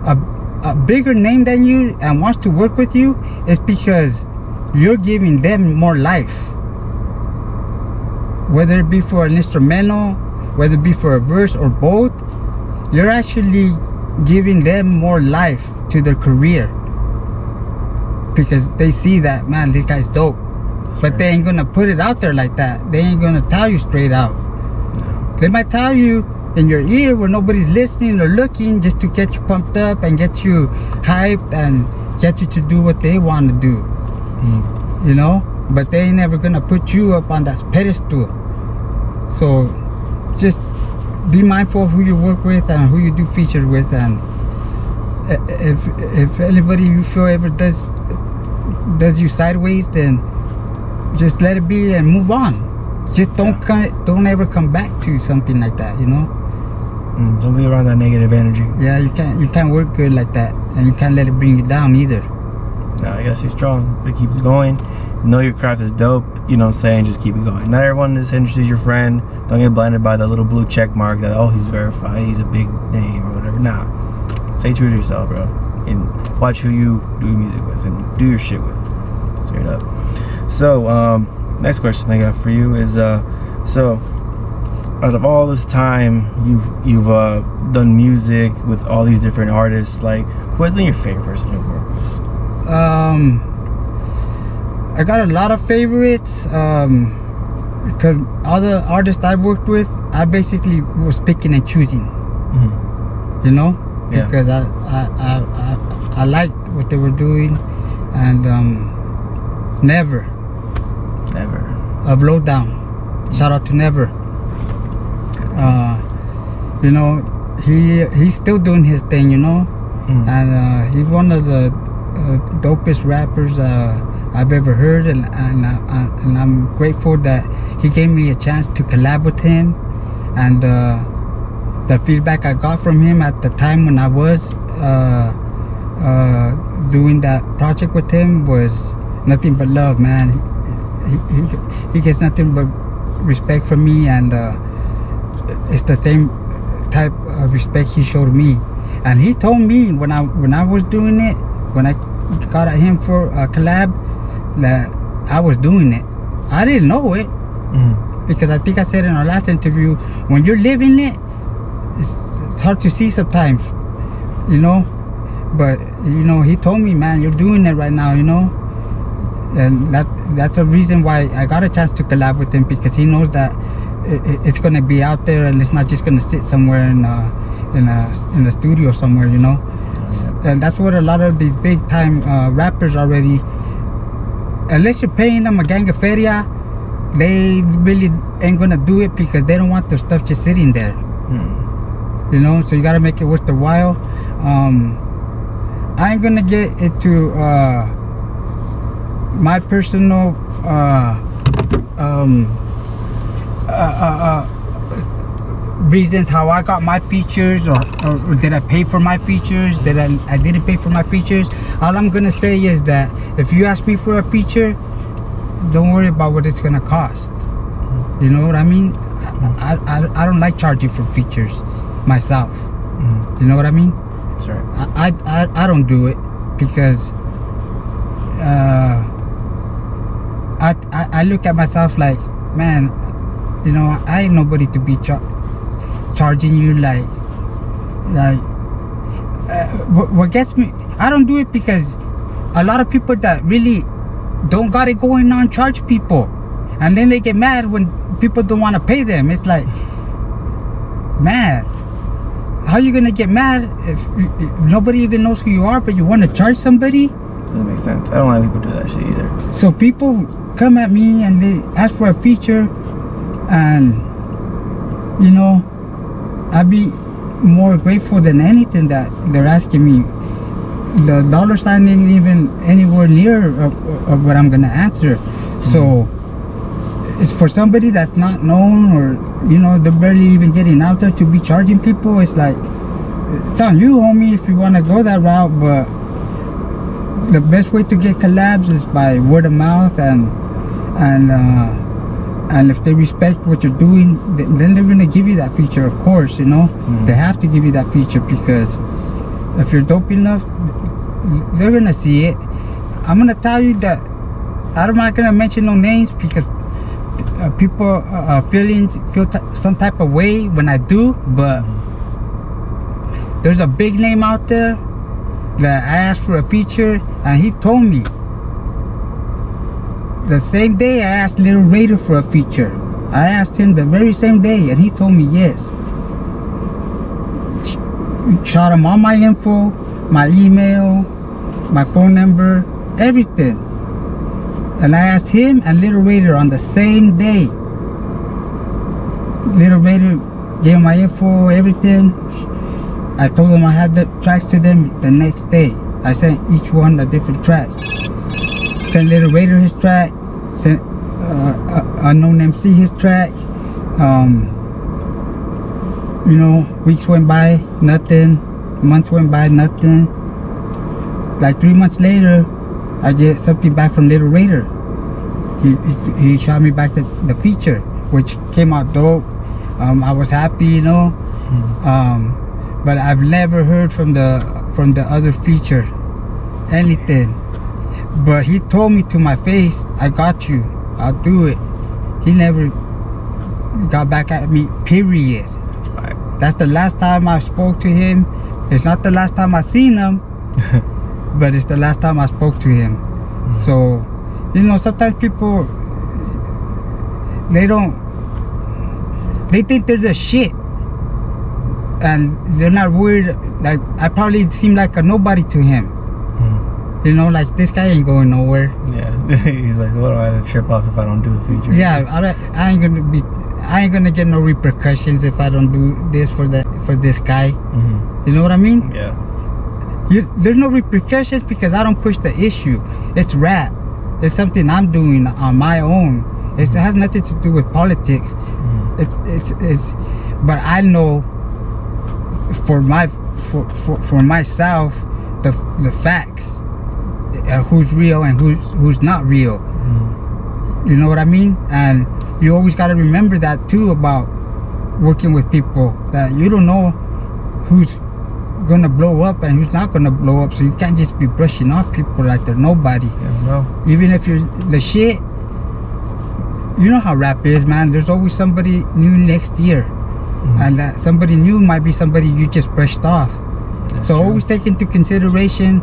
a bigger name than you and wants to work with you is because you're giving them more life, whether it be for an instrumental, whether it be for a verse or both. You're actually giving them more life to their career, because they see that, man, this guy's dope. But they ain't gonna put it out there like that. They ain't gonna tell you straight out. They might tell you in your ear where nobody's listening or looking, just to get you pumped up and get you hyped and get you to do what they want to do. You know, but they ain't never gonna put you up on that pedestal. So just be mindful of who you work with and who you do features with, and if anybody you feel ever does does you sideways, then just let it be and move on. Just don't ever come back to something like that, you know. Don't be around that negative energy. Yeah, you can't work good like that, and you can't let it bring you down either. No, I gotta stay strong. Gotta keep it going. Know your craft is dope. You know what I'm saying? Just keep it going. Not everyone in this industry is your friend. Don't get blinded by the little blue check mark that, oh, he's verified, he's a big name or whatever. Nah, stay true to yourself, bro, and watch who you do music with and do your shit with. Straight up. So next question I got for you is so out of all this time you've done music with all these different artists, like, who has been your favorite person you've worked with? I got a lot of favorites, because all the artists I worked with, I basically was picking and choosing. You know, Yeah. because I liked what they were doing, and Never of Lowdown. Shout out to Never. You know, he's still doing his thing, you know, and he's one of the dopest rappers I've ever heard, and I'm grateful that he gave me a chance to collab with him, and the feedback I got from him at the time when I was doing that project with him was nothing but love, man. He gets nothing but respect from me, and it's the same type of respect he showed me. And he told me when I was doing it, when I got at him for a collab, that I was doing it. I didn't know it, because I think I said in our last interview, when you're living it, it's hard to see sometimes, you know. But you know, he told me, man, you're doing it right now, you know. And that's a reason why I got a chance to collab with him, because he knows that it's gonna be out there, and it's not just gonna sit somewhere in a studio somewhere, you know. And that's what a lot of these big time rappers already, unless you're paying them a gang of feria, they really ain't gonna do it, because they don't want their stuff just sitting there. You know, so you gotta make it worth the while. I ain't gonna get into my personal reasons how I got my features, or did I pay for my features, did I didn't pay for my features. All I'm gonna say is that if you ask me for a feature, don't worry about what it's gonna cost. You know what I mean? I don't like charging for features myself. You know what I mean? Sure. I don't do it, because I look at myself like, man, you know, I ain't nobody to be charging you like what gets me, I don't do it because a lot of people that really don't got it going on charge people, and then they get mad when people don't want to pay them. It's like, man, how you gonna get mad if nobody even knows who you are, but you want to charge somebody? Doesn't make sense. I don't like people do that shit either. So people come at me and they ask for a feature, and you know, I'd be more grateful than anything that they're asking me. The dollar sign ain't even anywhere near of what I'm gonna answer. So it's for somebody that's not known, or you know, they're barely even getting out there, to be charging people. It's like, it's on you, homie, if you want to go that route. But the best way to get collabs is by word of mouth, and if they respect what you're doing, then they're gonna give you that feature, of course, you know. They have to give you that feature, because if you're dope enough, they're gonna see it. I'm gonna tell you that I'm not gonna mention no names, because people feel some type of way when I do, but there's a big name out there that I asked for a feature, and he told me the same day I asked Little Raider for a feature. I asked him the very same day, and he told me yes. Shot him all my info, my email, my phone number, everything. And I asked him and Little Raider on the same day. Little Raider gave him my info, everything. I told him I had the tracks to them the next day. I sent each one a different track. sent Little Raider his track, sent Unknown MC his track. You know, weeks went by, nothing. Months went by, nothing. Like 3 months later, I get something back from Little Raider. He shot me back the feature, which came out dope. I was happy, you know. But I've never heard from the other feature anything. But he told me to my face, I got you, I'll do it. He never got back at me, period. That's right. That's the last time I spoke to him. It's not the last time I seen him, but it's the last time I spoke to him. So, you know, sometimes people, they think they're the shit, and they're not worried. Like, I probably seem like a nobody to him. You know, like, this guy ain't going nowhere. Yeah. He's like, what do I have to trip off if I don't do the feature? Yeah, I ain't gonna get no repercussions if I don't do this for this guy. You know what I mean? Yeah. There's no repercussions because I don't push the issue. It's rap. It's something I'm doing on my own. It has nothing to do with politics. It's but I know for myself the facts, who's real and who's not real. You know what I mean? And you always got to remember that too about working with people, that you don't know who's gonna blow up and who's not gonna blow up. So you can't just be brushing off people like they're nobody. Yeah, no. Even if you're the shit, you know how rap is, man. There's always somebody new next year. And that somebody new might be somebody you just brushed off. That's so true. always take into consideration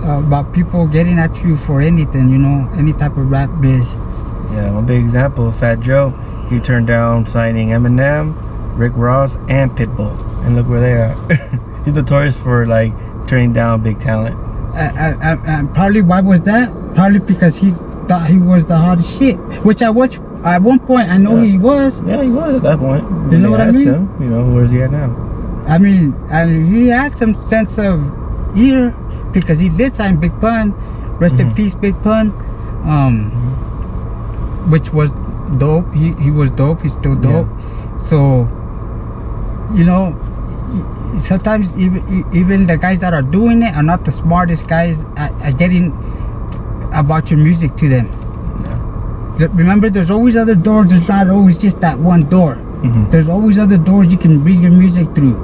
about people getting at you for anything, you know, any type of rap biz. Yeah, one big example of Fat Joe. He turned down signing Eminem, Rick Ross, and Pitbull, and look where they are. He's notorious for like turning down big talent. And probably why was that? Probably because he thought he was the hottest shit. Which at one point I know he was. Yeah, he was at that point. You know what I mean? Him, you know, where's he at now? I mean, and he had some sense of ear because he did sign Big Pun. Rest in peace, Big Pun. Which was dope. He was dope. He's still dope. Yeah. So, you know, sometimes even the guys that are doing it are not the smartest guys at getting about your music to them. Yeah. Remember, there's always other doors. There's not always just that one door. There's always other doors you can bring your music through.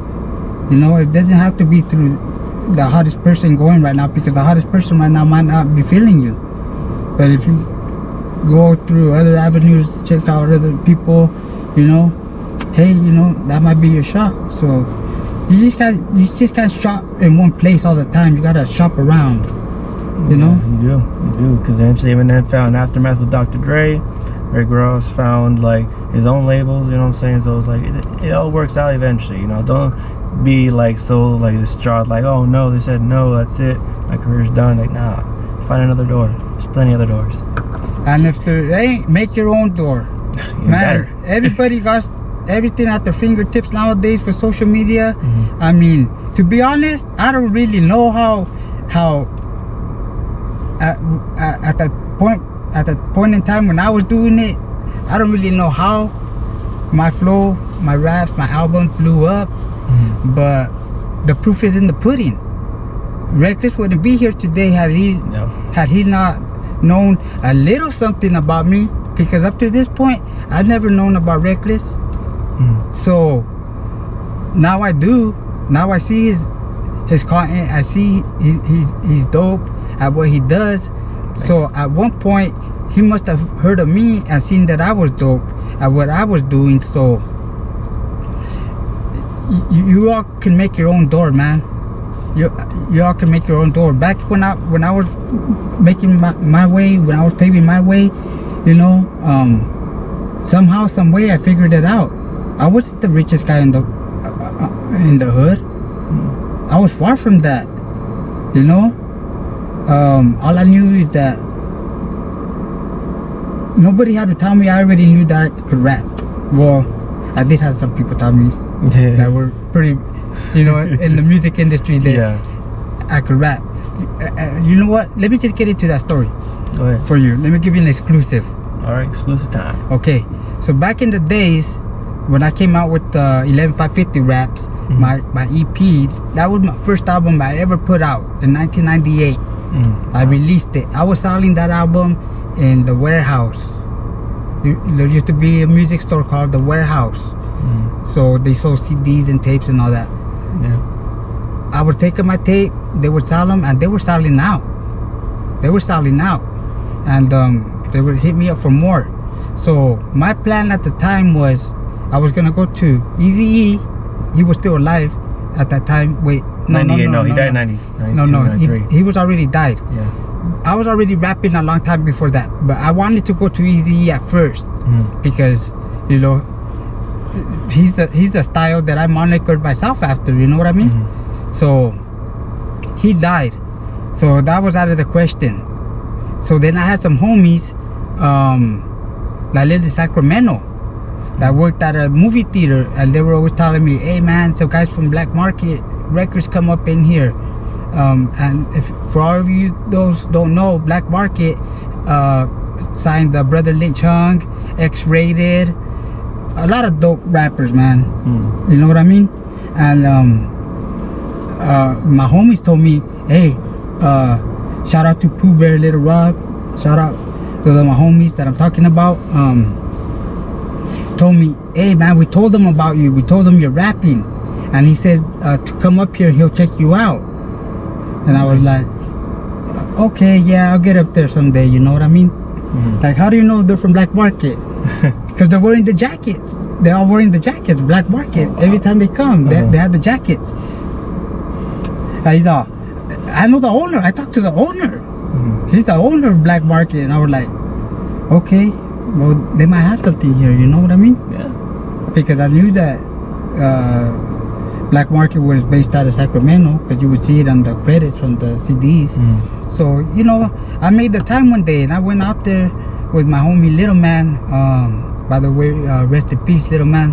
You know, it doesn't have to be through the hottest person going right now, because the hottest person right now might not be feeling you. But if you go through other avenues, check out other people, you know, hey, you know, that might be your shop. So you just can't shop in one place all the time. You gotta shop around, you know. You do, because eventually Eminem found Aftermath with Dr. Dre. Rick Ross found like his own labels, you know what I'm saying? So it's like it all works out eventually, you know. Don't be like so like distraught, like, oh no, they said no, that's it, my career's done. Like, nah, find another door. There's plenty of other doors. And if there ain't, make your own door. Man, everybody got everything at their fingertips nowadays with social media. I mean, to be honest, I don't really know how at that point in time when I was doing it, I don't really know how my flow, my raps, my album blew up. But the proof is in the pudding. Reckless wouldn't be here today had he not known a little something about me, because up to this point I've never known about Reckless. So now I do. Now I see his content. I see he's dope at what he does. So at one point he must have heard of me and seen that I was dope at what I was doing. So you all can make your own door, man. You all can make your own door. Back when I was making my way, when I was paving my way, you know, somehow, some way, I figured it out. I wasn't the richest guy in the hood. I was far from that, you know. All I knew is that nobody had to tell me. I already knew that I could rap. Well, I did have some people tell me that were pretty, you know, in the music industry that I could rap. you know what? Let me just get into that story Go ahead. for you. Let me give you an exclusive. All right, exclusive time. Okay, so back in the days when I came out with 11550 raps, my EP, that was my first album I ever put out in 1998. I released it. I was selling that album in the warehouse. There used to be a music store called the Warehouse. So they sold CDs and tapes and all that. Yeah. I would take my tape, they would sell them, and they were selling out. And they would hit me up for more. So my plan at the time was I was gonna go to Eazy-E. He was still alive at that time. Wait, no, 98, no, he died in 90, 92, no, 93. he was already died. Yeah. I was already rapping a long time before that, but I wanted to go to Eazy-E at first because, you know, he's the style that I monikered myself after, you know what I mean? So he died, so that was out of the question. So then I had some homies that lived in Sacramento that worked at a movie theater, and they were always telling me, hey man, some guys from Black Market Records come up in here. And if for all of you those don't know, Black Market signed the Brother Lynch Hung, X-Rated, a lot of dope rappers, man. You know what I mean? And my homies told me, hey, shout out to Pooh Bear, Little Rob, shout out to my homies that I'm talking about. Told me, hey man, we told them about you, we told them you're rapping, and he said to come up here, he'll check you out. And I was like, okay, yeah, I'll get up there someday, you know what I mean? Like, how do you know they're from Black Market? Because they're wearing the jackets. They're all wearing the jackets, Black Market. Every time they come, they have the jackets. And he's all, I know the owner. I talked to the owner. He's the owner of Black Market. And I was like, okay, well, they might have something here, you know what I mean? Yeah. Because I knew that Black Market was based out of Sacramento, because you would see it on the credits from the CDs. So, you know, I made the time one day and I went out there with my homie Little Man. By the way, rest in peace, Little Man.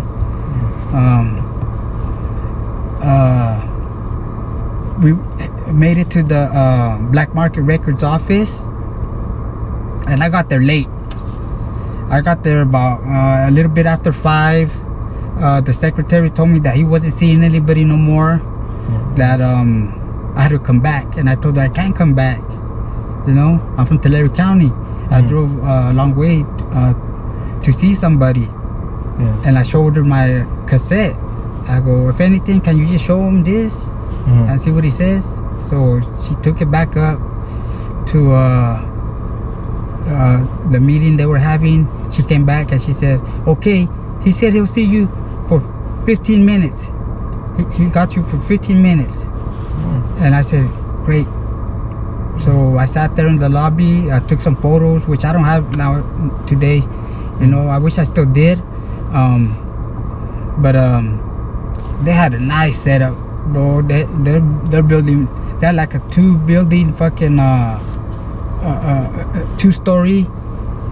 We made it to the Black Market Records office, and I got there late. I got there about a little bit after 5. The secretary told me that he wasn't seeing anybody no more, that I had to come back, and I told her I can't come back, you know, I'm from Tulare County. I drove a long way to see somebody, and I showed her my cassette. I go, if anything, can you just show him this and see what he says? So she took it back up to the meeting they were having. She came back and she said, okay, he said he'll see you for 15 minutes. He got you for 15 minutes. And I said, great. So I sat there in the lobby. I took some photos, which I don't have now today. You know, I wish I still did. But they had a nice setup, bro. They're building. They're like a 2-building fucking 2-story.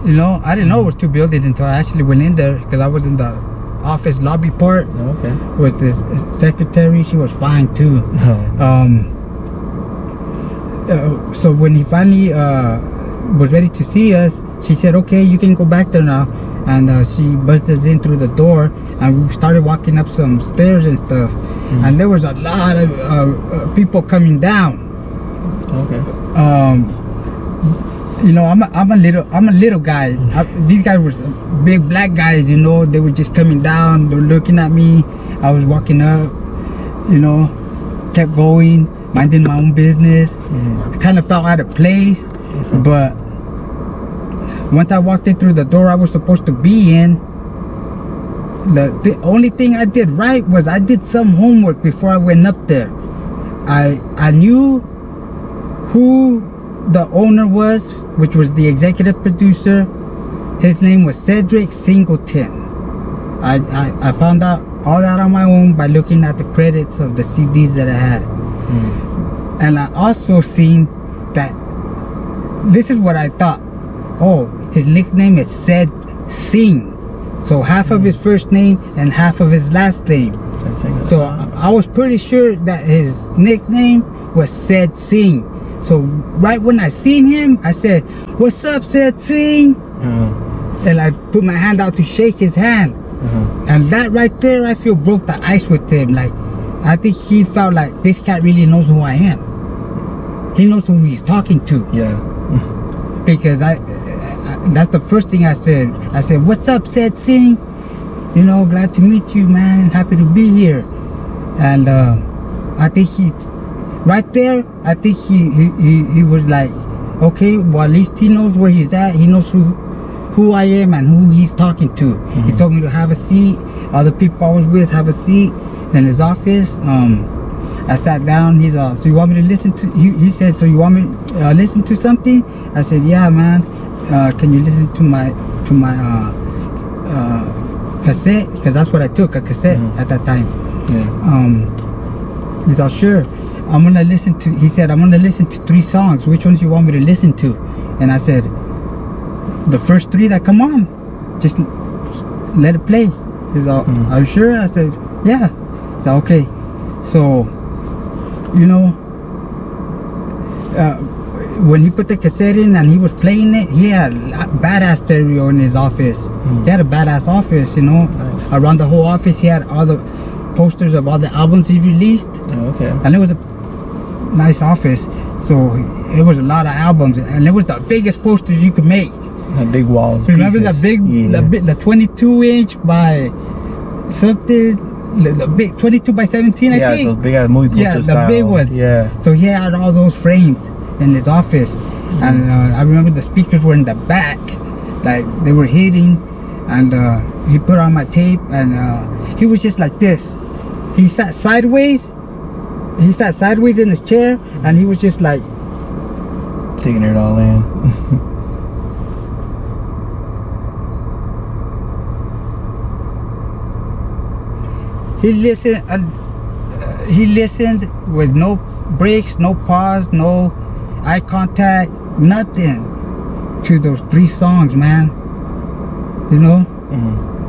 You know, I didn't know it was 2 buildings until I actually went in there, because I was in the office lobby part with this secretary. She was fine too. So when he finally was ready to see us, she said, okay, you can go back there now. And she buzzed us in through the door, and we started walking up some stairs and stuff. And there was a lot of people coming down. You know, I'm a little guy. These guys were big black guys, you know. They were just coming down. They were looking at me. I was walking up, you know, kept going, minding my own business. I kind of felt out of place, but once I walked in through the door I was supposed to be in, the only thing I did right was I did some homework before I went up there. I knew who the owner was, which was the executive producer. His name was Cedric Singleton. I found out all that on my own by looking at the credits of the CDs that I had. And I also seen that, this is what I thought, oh, his nickname is Ced Singh, so half of his first name and half of his last name. So I was pretty sure that his nickname was Ced Singh. So right when I seen him, I said, "What's up, said Sing?" And I put my hand out to shake his hand. And that right there, I feel broke the ice with him. Like, I think he felt like this cat really knows who I am. He knows who he's talking to. Yeah. Because that's the first thing I said. I said, "What's up, said Sing? You know, glad to meet you, man. Happy to be here." And I think right there, I think he was like, okay, well, at least he knows where he's at. He knows who I am and who he's talking to. He told me to have a seat. Other people I was with have a seat in his office. I sat down. He's so you want me to listen to? He said, so you want me to listen to something? I said, yeah, man. Can you listen to my cassette? Because that's what I took, a cassette at that time. Yeah. He's all, sure. I'm gonna listen to. He said, I'm gonna listen to 3 songs. Which ones you want me to listen to? And I said, the first 3 that come on, just let it play. He's all, are you sure? I said, yeah. So okay. So, you know, when he put the cassette in and he was playing it, he had a badass stereo in his office. He had a badass office, you know. Nice. Around the whole office, he had all the posters of all the albums he released. Oh, okay. And it was a nice office. So it was a lot of albums, and it was the biggest posters you could make. Big walls. Remember the big, the 22-inch by something. The big 22 by 17, I think. Yeah, those big ass movie posters. Yeah, the big ones. Yeah. So he had all those framed in his office, and I remember the speakers were in the back, like they were hitting, and he put on my tape, and he was just like this. He sat sideways. He sat sideways in his chair, and he was just like taking it all in. He listened with no breaks, no pause, no eye contact, nothing to those 3 songs, man. You know?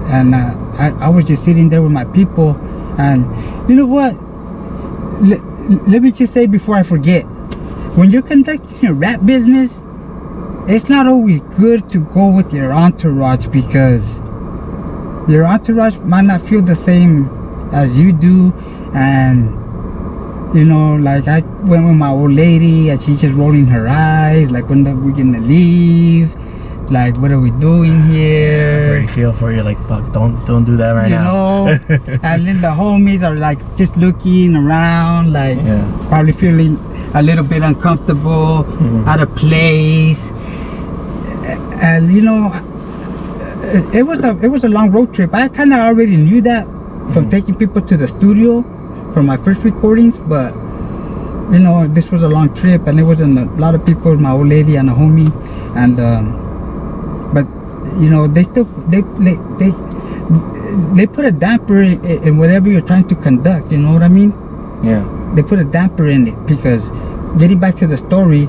And I was just sitting there with my people, and you know what? Let me just say before I forget, when you're conducting your rap business, it's not always good to go with your entourage, because your entourage might not feel the same as you do. And you know, like I went with my old lady and she's just rolling her eyes like, when are we gonna leave? Like, what are we doing here? I already feel for you, like, fuck, don't do that right now. You know. And then the homies are like just looking around, like probably feeling a little bit uncomfortable, out of place. And you know, it was a long road trip. I kind of already knew that from taking people to the studio for my first recordings, but you know, this was a long trip, and there wasn't a lot of people, my old lady and a homie, and but you know, they still they put a damper in whatever you're trying to conduct, you know what I mean? Yeah. They put a damper in it, because getting back to the story,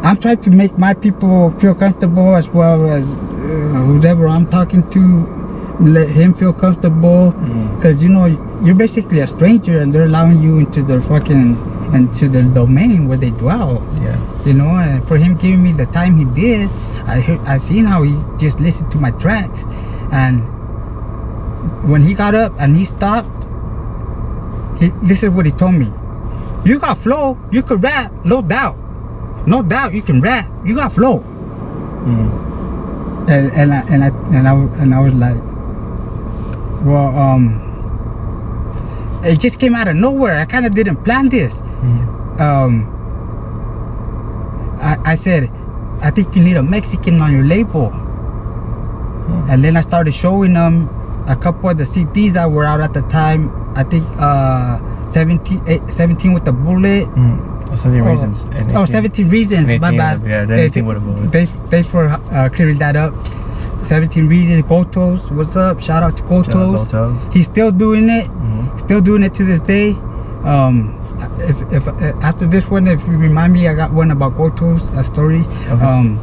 I'm trying to make my people feel comfortable, as well as whoever I'm talking to, let him feel comfortable, because you know, you're basically a stranger and they're allowing you into their domain where they dwell. Yeah. You know, and for him giving me the time he did, I seen how he just listened to my tracks, and when he got up and he stopped, this is what he told me: "You got flow, you could rap, no doubt you can rap, you got flow." And I was like, well, it just came out of nowhere. I kind of didn't plan this. I said, "I think you need a Mexican on your label." And then I started showing them a couple of the CDs that were out at the time. I think 17 with the bullet. 17 reasons. 17 reasons. My bad. Yeah, then 18 with a bullet. Thanks for clearing that up. 17 reasons. Gotos, what's up? Shout out to Gotos. He's still doing it. Still doing it to this day. If after this one, if you remind me, I got one about Gotos, a story. Okay.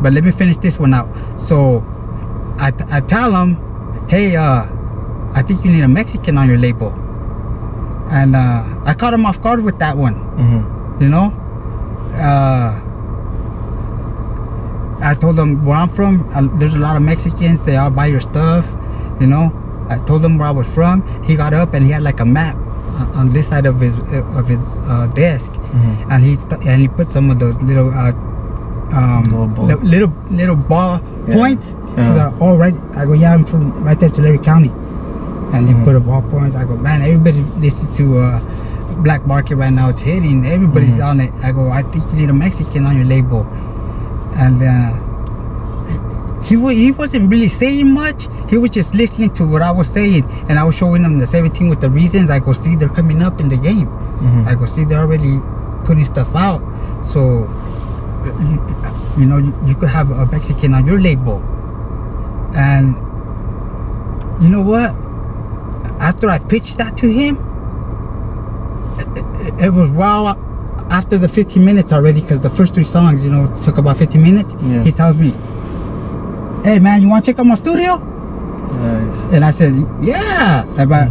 But let me finish this one out. So I tell him, "Hey, I think you need a Mexican on your label." And I caught him off guard with that one. Mm-hmm. You know, I told him where I'm from. There's a lot of Mexicans. They all buy your stuff. You know, I told him where I was from. He got up and he had like a map on this side of his desk, Mm-hmm. and he put some of those little little ball points. All right. I go, yeah, I'm from right there, Tulare County. And he put a ball point. I go, man, everybody listens to Black Market right now. It's hitting. Everybody's on it. I go, I think you need a Mexican on your label. And he wasn't really saying much. He was just listening to what I was saying, and I was showing him the 17 with the reasons. I go, see, they're coming up in the game. Mm-hmm. I go, see, they're already putting stuff out. So you know, you could have a Mexican on your label. And you know what? After I pitched that to him, it was well after the 15 minutes already, because the first 3 songs, you know, took about 15 minutes. Yeah. He tells me, hey man, you want to check out my studio? Nice. And I said, yeah. But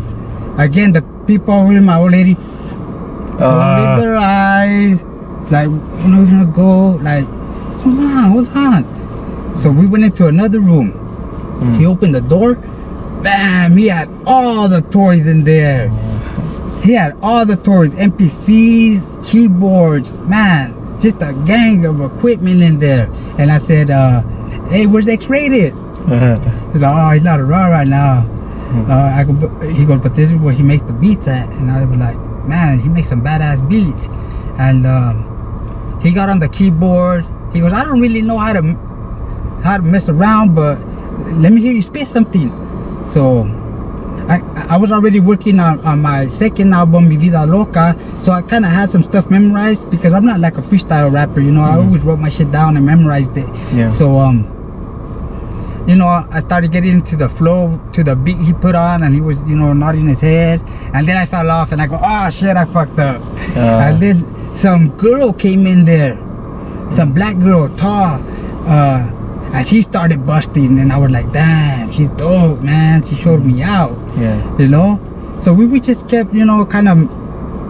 again, the people over here, my old lady, rolled their eyes, like, when are we gonna go? Like, hold on. So we went into another room. He opened the door. Bam! He had all the toys in there. He had all the toys, MPCs, keyboards, man, just a gang of equipment in there. And I said, hey, where's X-Rated? He's like, oh, he's not around right now. He goes, but this is where he makes the beats at. And I was like, man, he makes some badass beats. And he got on the keyboard. He goes, I don't really know how to mess around, but let me hear you spit something. So I was already working on my second album, Mi Vida Loca, so I kind of had some stuff memorized, because I'm not like a freestyle rapper, you know. I always wrote my shit down and memorized it. Yeah. So you know, I started getting into the flow to the beat he put on, and he was, you know, nodding his head, and then I fell off and I go, oh shit, I fucked up. And then some girl came in there, some black girl, tall, and she started busting, and I was like, damn, she's dope, man. She showed me out. Yeah. You know? So we just kept, you know, kind of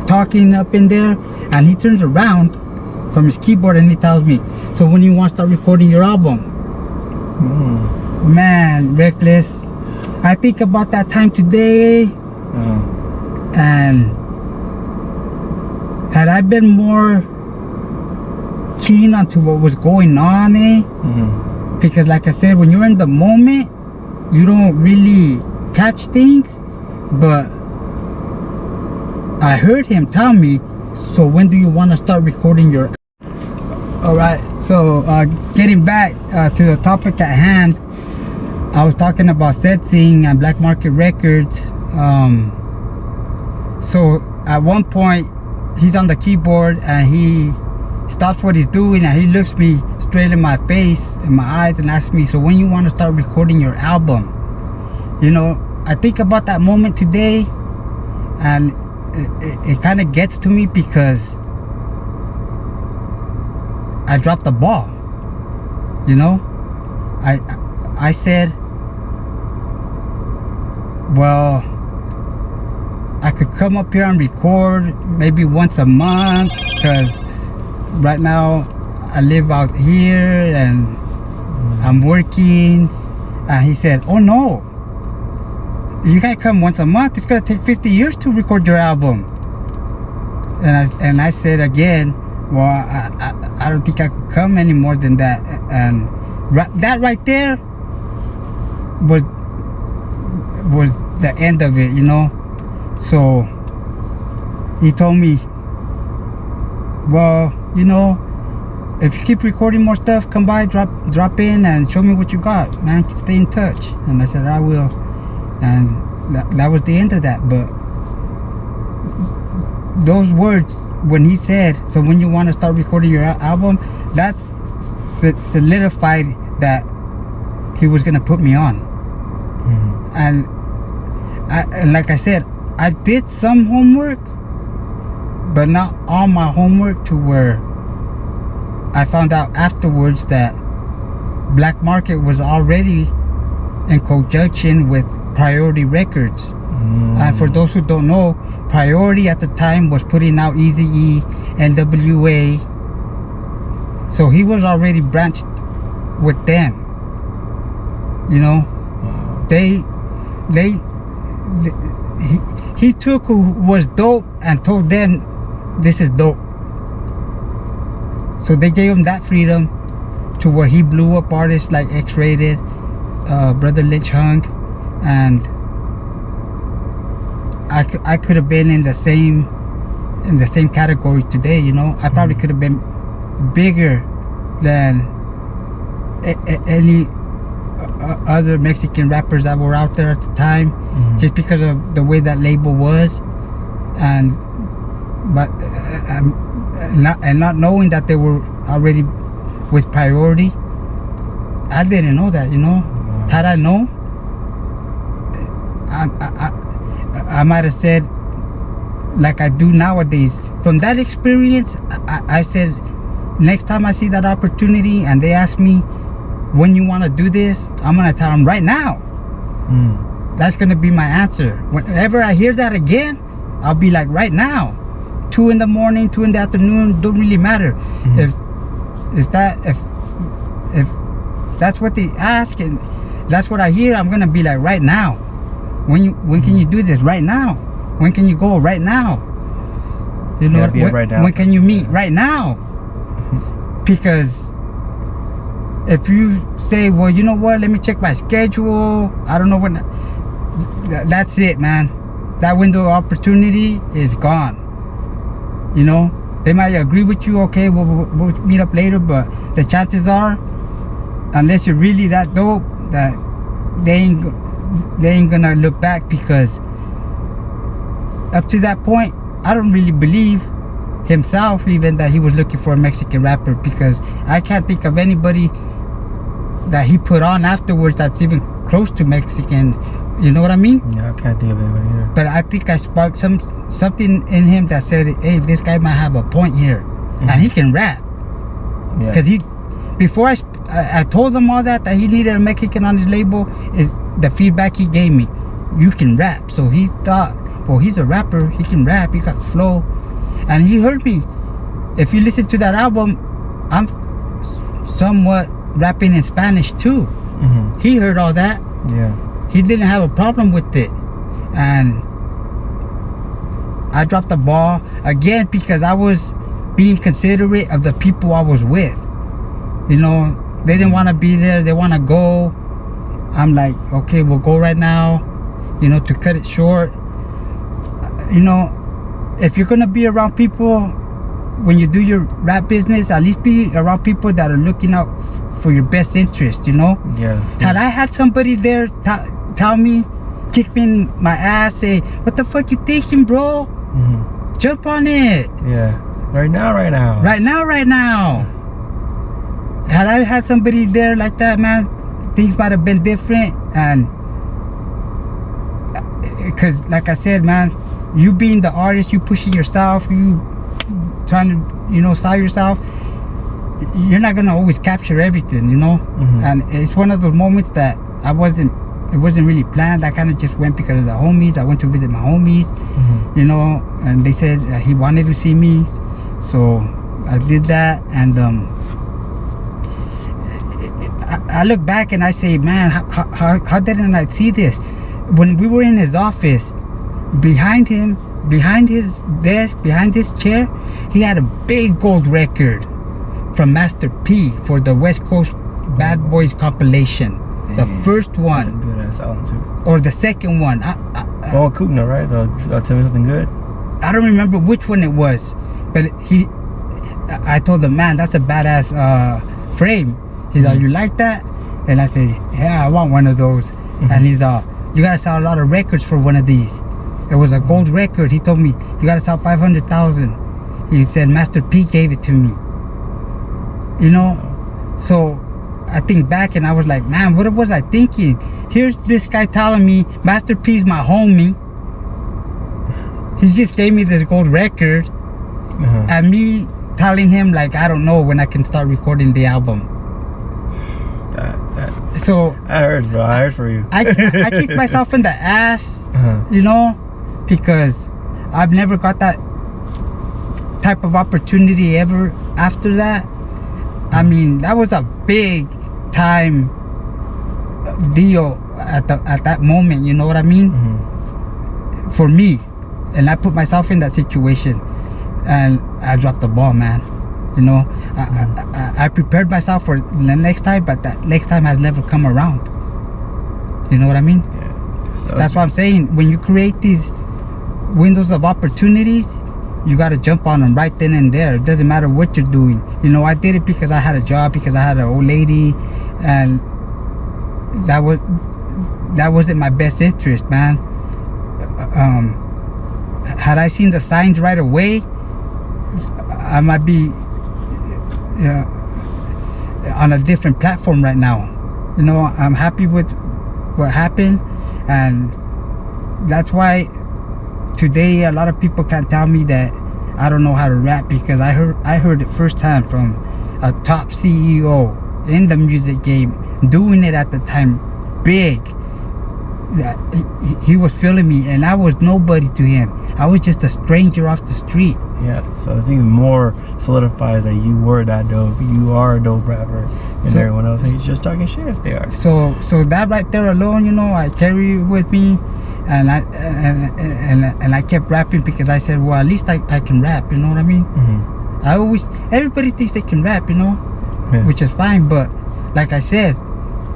talking up in there, and he turns around from his keyboard and he tells me, so when you want to start recording your album? Man, Reckless, I think about that time today, and had I been more keen onto what was going on, because like I said, when you're in the moment, you don't really catch things. But I heard him tell me, so when do you want to start recording your... Alright, so getting back to the topic at hand, I was talking about Setsing and Black Market Records. So at one point, he's on the keyboard and he stops what he's doing and he looks me straight in my face, in my eyes, and asks me, so when you want to start recording your album? You know, I think about that moment today, and it kind of gets to me, because I dropped the ball. You know, I said, well, I could come up here and record maybe once a month, because right now I live out here and I'm working. And he said, oh no, you gotta come once a month. It's gonna take 50 years to record your album. And I said again, well, I don't think I could come any more than that. And that right there was the end of it, you know. So he told me, well, you know, if you keep recording more stuff, come by, drop in and show me what you got, man. Stay in touch. And I said, I will. And that was the end of that. But those words, when he said, so when you want to start recording your album, that's solidified that he was gonna put me on. And like I said, I did some homework, but not all my homework, to where I found out afterwards that Black Market was already in conjunction with Priority Records. And for those who don't know, Priority at the time was putting out Eazy-E, NWA. So he was already branched with them. You know, he took who was dope and told them this is dope. So they gave him that freedom to where he blew up artists like X-Rated, Brother Lynch Hung, and I could have been in the same category today. You know, I probably could have been bigger than any other Mexican rappers that were out there at the time, just because of the way that label was, and not knowing that they were already with Priority. I didn't know that, you know. Had I known, I might have said like I do nowadays. From that experience, I said, next time I see that opportunity and they ask me when you want to do this, I'm gonna tell them right now. That's gonna be my answer. Whenever I hear that again, I'll be like, right now. 2 in the morning, 2 in the afternoon, don't really matter. If that's what they ask and that's what I hear, I'm gonna be like, right now. When can you do this? Right now. When can you go? Right now. You know, when can you meet? Right now. Because if you say, well, you know what, let me check my schedule, I don't know when, that's it, man. That window of opportunity is gone. You know, they might agree with you, okay, we'll meet up later, but the chances are, unless you're really that dope, that they ain't gonna look back, because up to that point, I don't really believe himself even that he was looking for a Mexican rapper, because I can't think of anybody that he put on afterwards that's even close to Mexican. You know what I mean? Yeah, I can't think of anybody either. But I think I sparked something in him that said, hey, this guy might have a point here, and he can rap. Yeah. Because before I told him all that he needed a Mexican on his label, is the feedback he gave me. You can rap. So he thought, well, he's a rapper, he can rap, he got flow. And he heard me. If you listen to that album, I'm somewhat rapping in Spanish too. He heard all that. Yeah. He didn't have a problem with it. And I dropped the ball again because I was being considerate of the people I was with. You know, they didn't want to be there, they want to go. I'm like, okay, we'll go right now. You know, to cut it short. You know, if you're gonna be around people when you do your rap business, at least be around people that are looking out for your best interest, you know? Yeah. Had I had somebody there tell me, kick me in my ass, say, what the fuck you thinking, bro? Jump on it. Yeah. Right now. Right now. Had I had somebody there like that, man, things might have been different. And because like I said, man, you being the artist, you pushing yourself, you trying to, you know, sell yourself, you're not gonna always capture everything, you know. And it's one of those moments that it wasn't really planned. I kind of just went because of the homies. I went to visit my homies, you know, and they said he wanted to see me, so I did that. And I look back and I say, man, how didn't I see this? When we were in his office, behind him, behind his desk, behind his chair, he had a big gold record from Master P for the West Coast Bad Boys compilation. Dang. The first one. That's a good ass album too. Or the second one. Kugna, right? Tell Me Something Good. I don't remember which one it was, but I told him, man, that's a badass frame. He's like, you like that? And I said, yeah, I want one of those. And he's you gotta sell a lot of records for one of these. It was a gold record. He told me, you gotta sell 500,000. He said, Master P gave it to me. You know? So I think back and I was like, man, what was I thinking? Here's this guy telling me Master P's my homie. He just gave me this gold record. And me telling him, like, I don't know when I can start recording the album. So I heard, bro. I heard for you. I kicked myself in the ass, you know, because I've never got that type of opportunity ever after that. I mean, that was a big time deal at that moment, you know what I mean? For me. And I put myself in that situation and I dropped the ball, man. You know, I prepared myself for the next time, but that next time has never come around. You know what I mean? Yeah. So that's what I'm saying. When you create these windows of opportunities, you got to jump on them right then and there. It doesn't matter what you're doing. You know, I did it because I had a job, because I had an old lady, and that wasn't my best interest, man. Had I seen the signs right away, I might be on a different platform right now. You know, I'm happy with what happened, and that's why today a lot of people can't tell me that I don't know how to rap, because I heard it firsthand from a top CEO in the music game, doing it at the time big. He was feeling me, and I was nobody to him. I was just a stranger off the street. Yeah, so it's even more solidifies that you were that dope. You are a dope rapper, and So- everyone else is just talking shit if they are. So that right there alone, you know, I carry it with me, and I kept rapping because I said, well, at least I can rap. You know what I mean? Everybody thinks they can rap, you know, Yeah. which is fine. But like I said,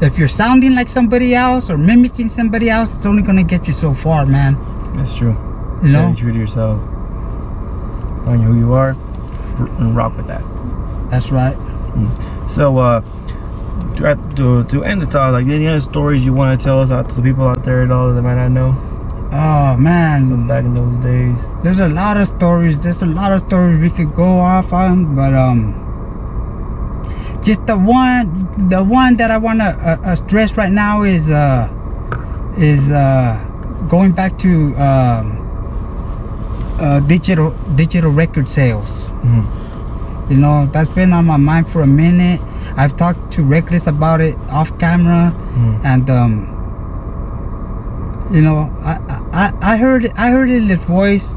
if you're sounding like somebody else or mimicking somebody else, it's only gonna get you so far, man. That's true. You know? Be true to yourself. Find who you are, and rock with that. That's right. So, to end this off, like, any other stories you want to tell us out to the people out there at all that might not know? Oh man, From back in those days. there's a lot of stories. There's a lot of stories we could go off on, but just the one that I want to stress right now is going back to digital record sales. You know, that's been on my mind for a minute. I've talked to Reckless about it off camera, and you know, I heard it in his voice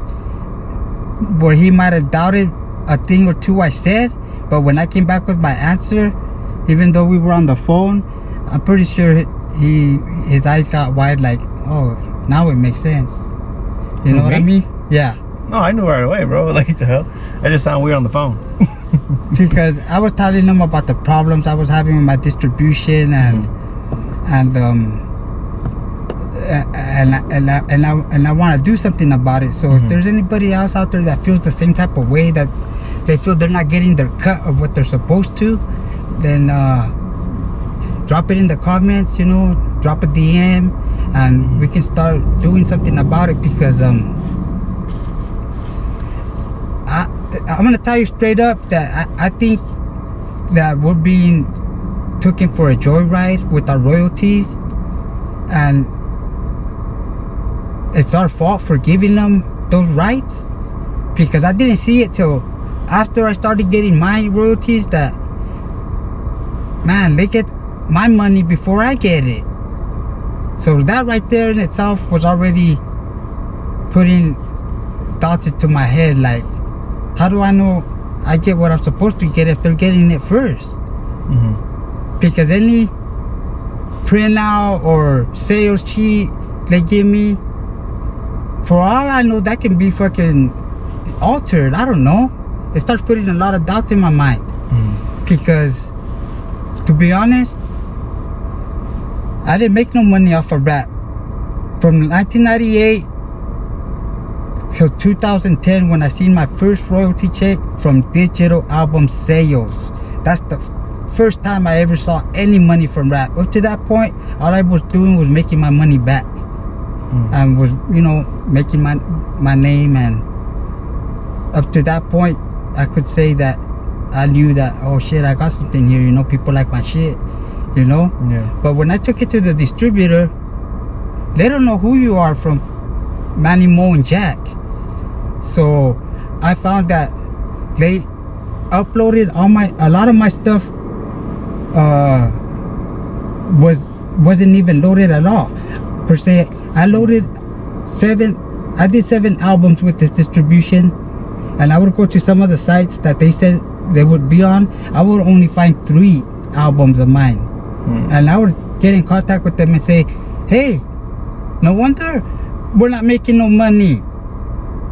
where he might have doubted a thing or two I said, but when I came back with my answer, even though we were on the phone, I'm pretty sure his eyes got wide, like, oh, now it makes sense. You know what I mean? Yeah. No, I knew right away, bro. Like, the hell? I just sound weird on the phone. Because I was telling them about the problems I was having with my distribution, and I want to do something about it. So if there's anybody else out there that feels the same type of way, that they feel they're not getting their cut of what they're supposed to, then drop it in the comments, you know, drop a DM, and we can start doing something about it. Because I'm gonna tell you straight up that I think that we're being taken for a joyride with our royalties, and it's our fault for giving them those rights, because I didn't see it till after I started getting my royalties that, man, they get my money before I get it. So that right there in itself was already putting thoughts into my head, like, how do I know I get what I'm supposed to get if they're getting it first? Because any printout or sales sheet they give me, for all I know, that can be fucking altered. I don't know. It starts putting a lot of doubt in my mind. Because, to be honest, I didn't make no money off of rap. From 1998 till 2010, when I seen my first royalty check from digital album sales. That's the first time I ever saw any money from rap. Up to that point, all I was doing was making my money back. And was, you know, making my name, and up to that point I could say that I knew that, oh shit, I got something here, you know, people like my shit, you know. But when I took it to the distributor, they don't know who you are from Manny, Mo, and Jack. So I found that they uploaded a lot of my stuff wasn't even loaded at all per se. I loaded I did 7 albums with this distribution, and I would go to some of the sites that they said they would be on. I would only find 3 albums of mine, and I would get in contact with them and say, hey, no wonder we're not making no money.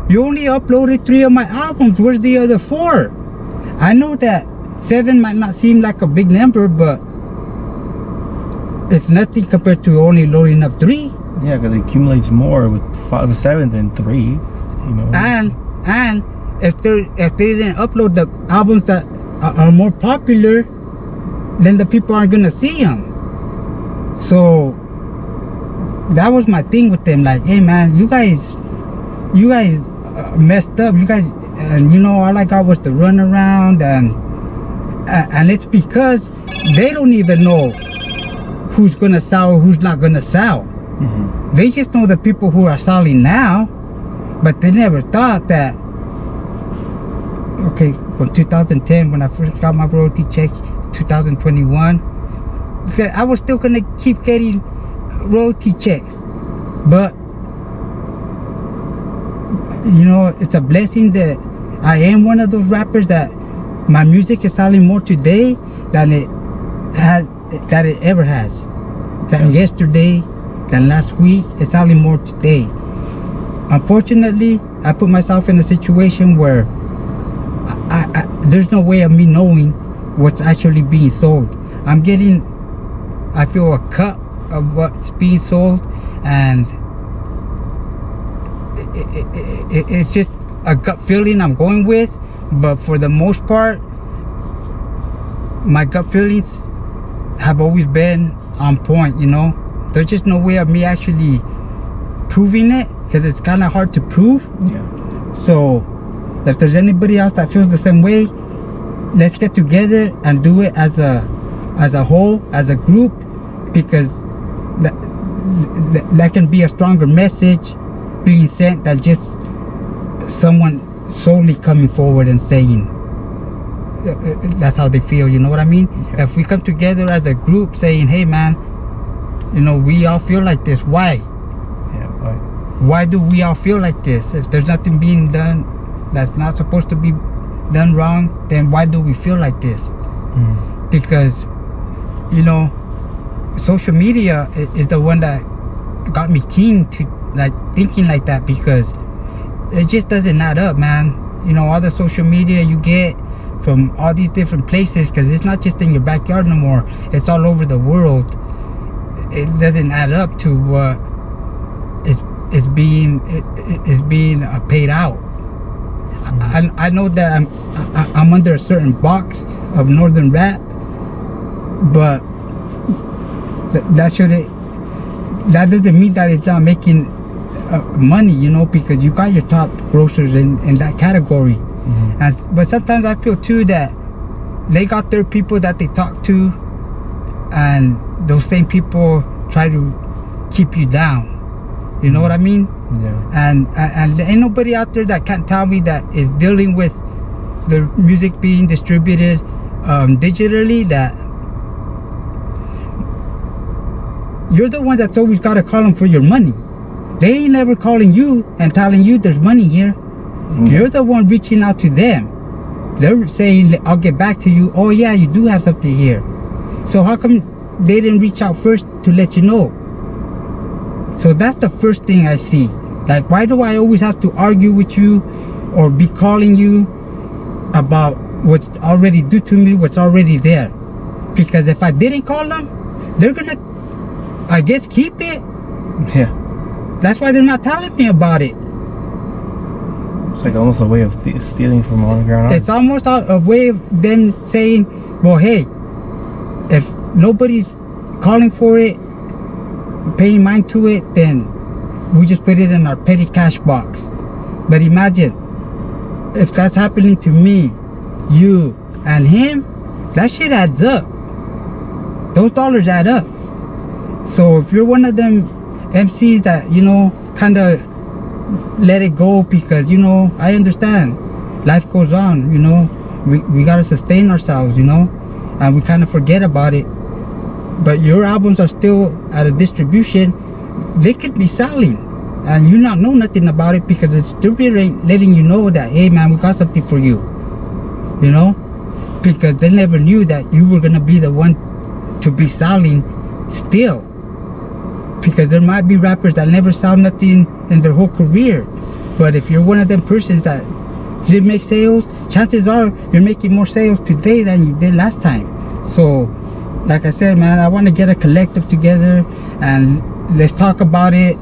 You only uploaded 3 of my albums. Where's the other 4? I know that 7 might not seem like a big number, but it's nothing compared to only loading up 3. Yeah, because it accumulates more with 7 than 3. You know. And if they didn't upload the albums that are more popular, then the people aren't gonna see them. So that was my thing with them. Like, hey man, you guys messed up. You guys, and you know, all I got was the runaround, and it's because they don't even know who's gonna sell or who's not gonna sell. They just know the people who are selling now, but they never thought that, okay, from 2010 when I first got my royalty check, 2021, that I was still gonna keep getting royalty checks. But you know, it's a blessing that I am one of those rappers that my music is selling more today than it ever has. Than yesterday, than last week. It's selling more today. Unfortunately, I put myself in a situation where there's no way of me knowing what's actually being sold. I'm getting, I feel, a cut of what's being sold, and it's just a gut feeling I'm going with. But for the most part, my gut feelings have always been on point, you know. There's just no way of me actually proving it, because it's kind of hard to prove. Yeah. So if there's anybody else that feels the same way, let's get together and do it as a whole, as a group, because that can be a stronger message being sent than just someone solely coming forward and saying that's how they feel. You know what I mean? Yeah. If we come together as a group saying, hey man, you know, we all feel like this. Why? Yeah, why do we all feel like this? If there's nothing being done that's not supposed to be done wrong, then why do we feel like this? Because, you know, social media is the one that got me keen to like thinking like that, because it just doesn't add up, man. You know, all the social media you get from all these different places, because it's not just in your backyard no more, it's all over the world. It doesn't add up to what is being paid out. I know that I'm under a certain box of northern rap, but that doesn't mean that it's not making money, you know, because you got your top grossers in that category. But sometimes I feel too that they got their people that they talk to, and those same people try to keep you down. You know what I mean? Yeah. And ain't nobody out there that can't tell me that is dealing with the music being distributed digitally, that you're the one that's always got to call them for your money. They ain't never calling you and telling you there's money here. You're the one reaching out to them. They're saying, I'll get back to you. Oh yeah, you do have something here. So how come they didn't reach out first to let you know? So that's the first thing I see. Like, why do I always have to argue with you or be calling you about what's already due to me, what's already there? Because if I didn't call them, they're gonna, I guess, keep it. Yeah. That's why they're not telling me about it. It's like almost a way of stealing from underground artists. It's almost a way of them saying, well, hey, if nobody's calling for it, paying mind to it, then we just put it in our petty cash box. But imagine if that's happening to me, you, and him, that shit adds up. Those dollars add up. So if you're one of them MCs that, you know, kind of let it go because, you know, I understand life goes on, you know, we got to sustain ourselves, you know, and we kind of forget about it. But your albums are still at a distribution, they could be selling. and you not know nothing about it, because it's still letting you know that, hey man, we got something for you, you know, because they never knew that you were gonna be the one to be selling still, because there might be rappers that never sell nothing in their whole career, but if you're one of them persons that did make sales, chances are you're making more sales today than you did last time. So like I said, man, I want to get a collective together and let's talk about it.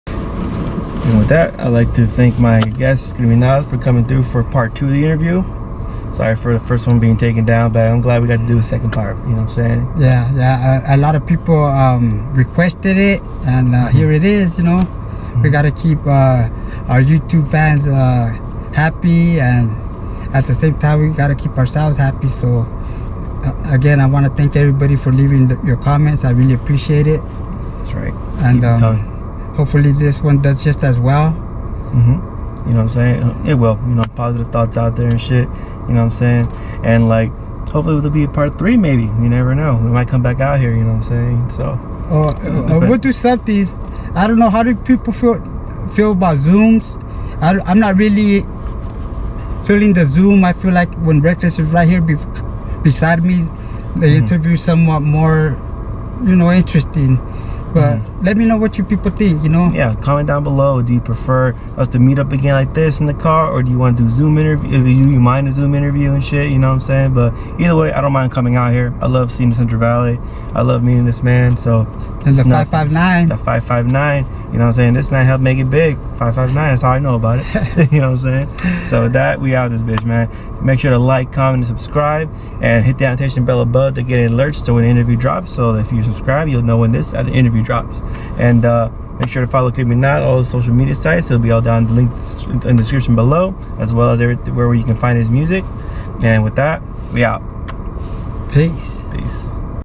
And with that, I'd like to thank my guest Kriminal for coming through for part 2 of the interview. Sorry for the first one being taken down, but I'm glad we got to do a second part, you know what I'm saying? Yeah, a lot of people requested it, and here it is, you know. We got to keep our YouTube fans happy, and at the same time we got to keep ourselves happy. So again, I want to thank everybody for leaving your comments. I really appreciate it. That's right. And hopefully this one does just as well. You know what I'm saying? It will, you know, positive thoughts out there and shit, you know what I'm saying? And like, hopefully there'll be a part 3 maybe, you never know. We might come back out here, you know what I'm saying? So we'll do something. I don't know, how do people feel about Zooms? I'm not really feeling the Zoom. I feel like when Reckless is right here beside me, the interview somewhat more, you know, interesting. But let me know what you people think, you know? Yeah, comment down below. Do you prefer us to meet up again like this in the car, or do you want to do Zoom interview? If you mind a Zoom interview and shit, you know what I'm saying? But either way, I don't mind coming out here. I love seeing the Central Valley. I love meeting this man. So and the 559. The 559. You know what I'm saying? This man helped make it big. 559, that's how I know about it. You know what I'm saying? So with that, we out this bitch, man. So make sure to like, comment, and subscribe, and hit the notification bell above to get alerts so when the interview drops. So if you subscribe, you'll know when this interview drops. And make sure to follow Kriminal, all the social media sites. It'll be all down the links in the description below, as well as everywhere where you can find his music. And with that, we out. Peace. Peace.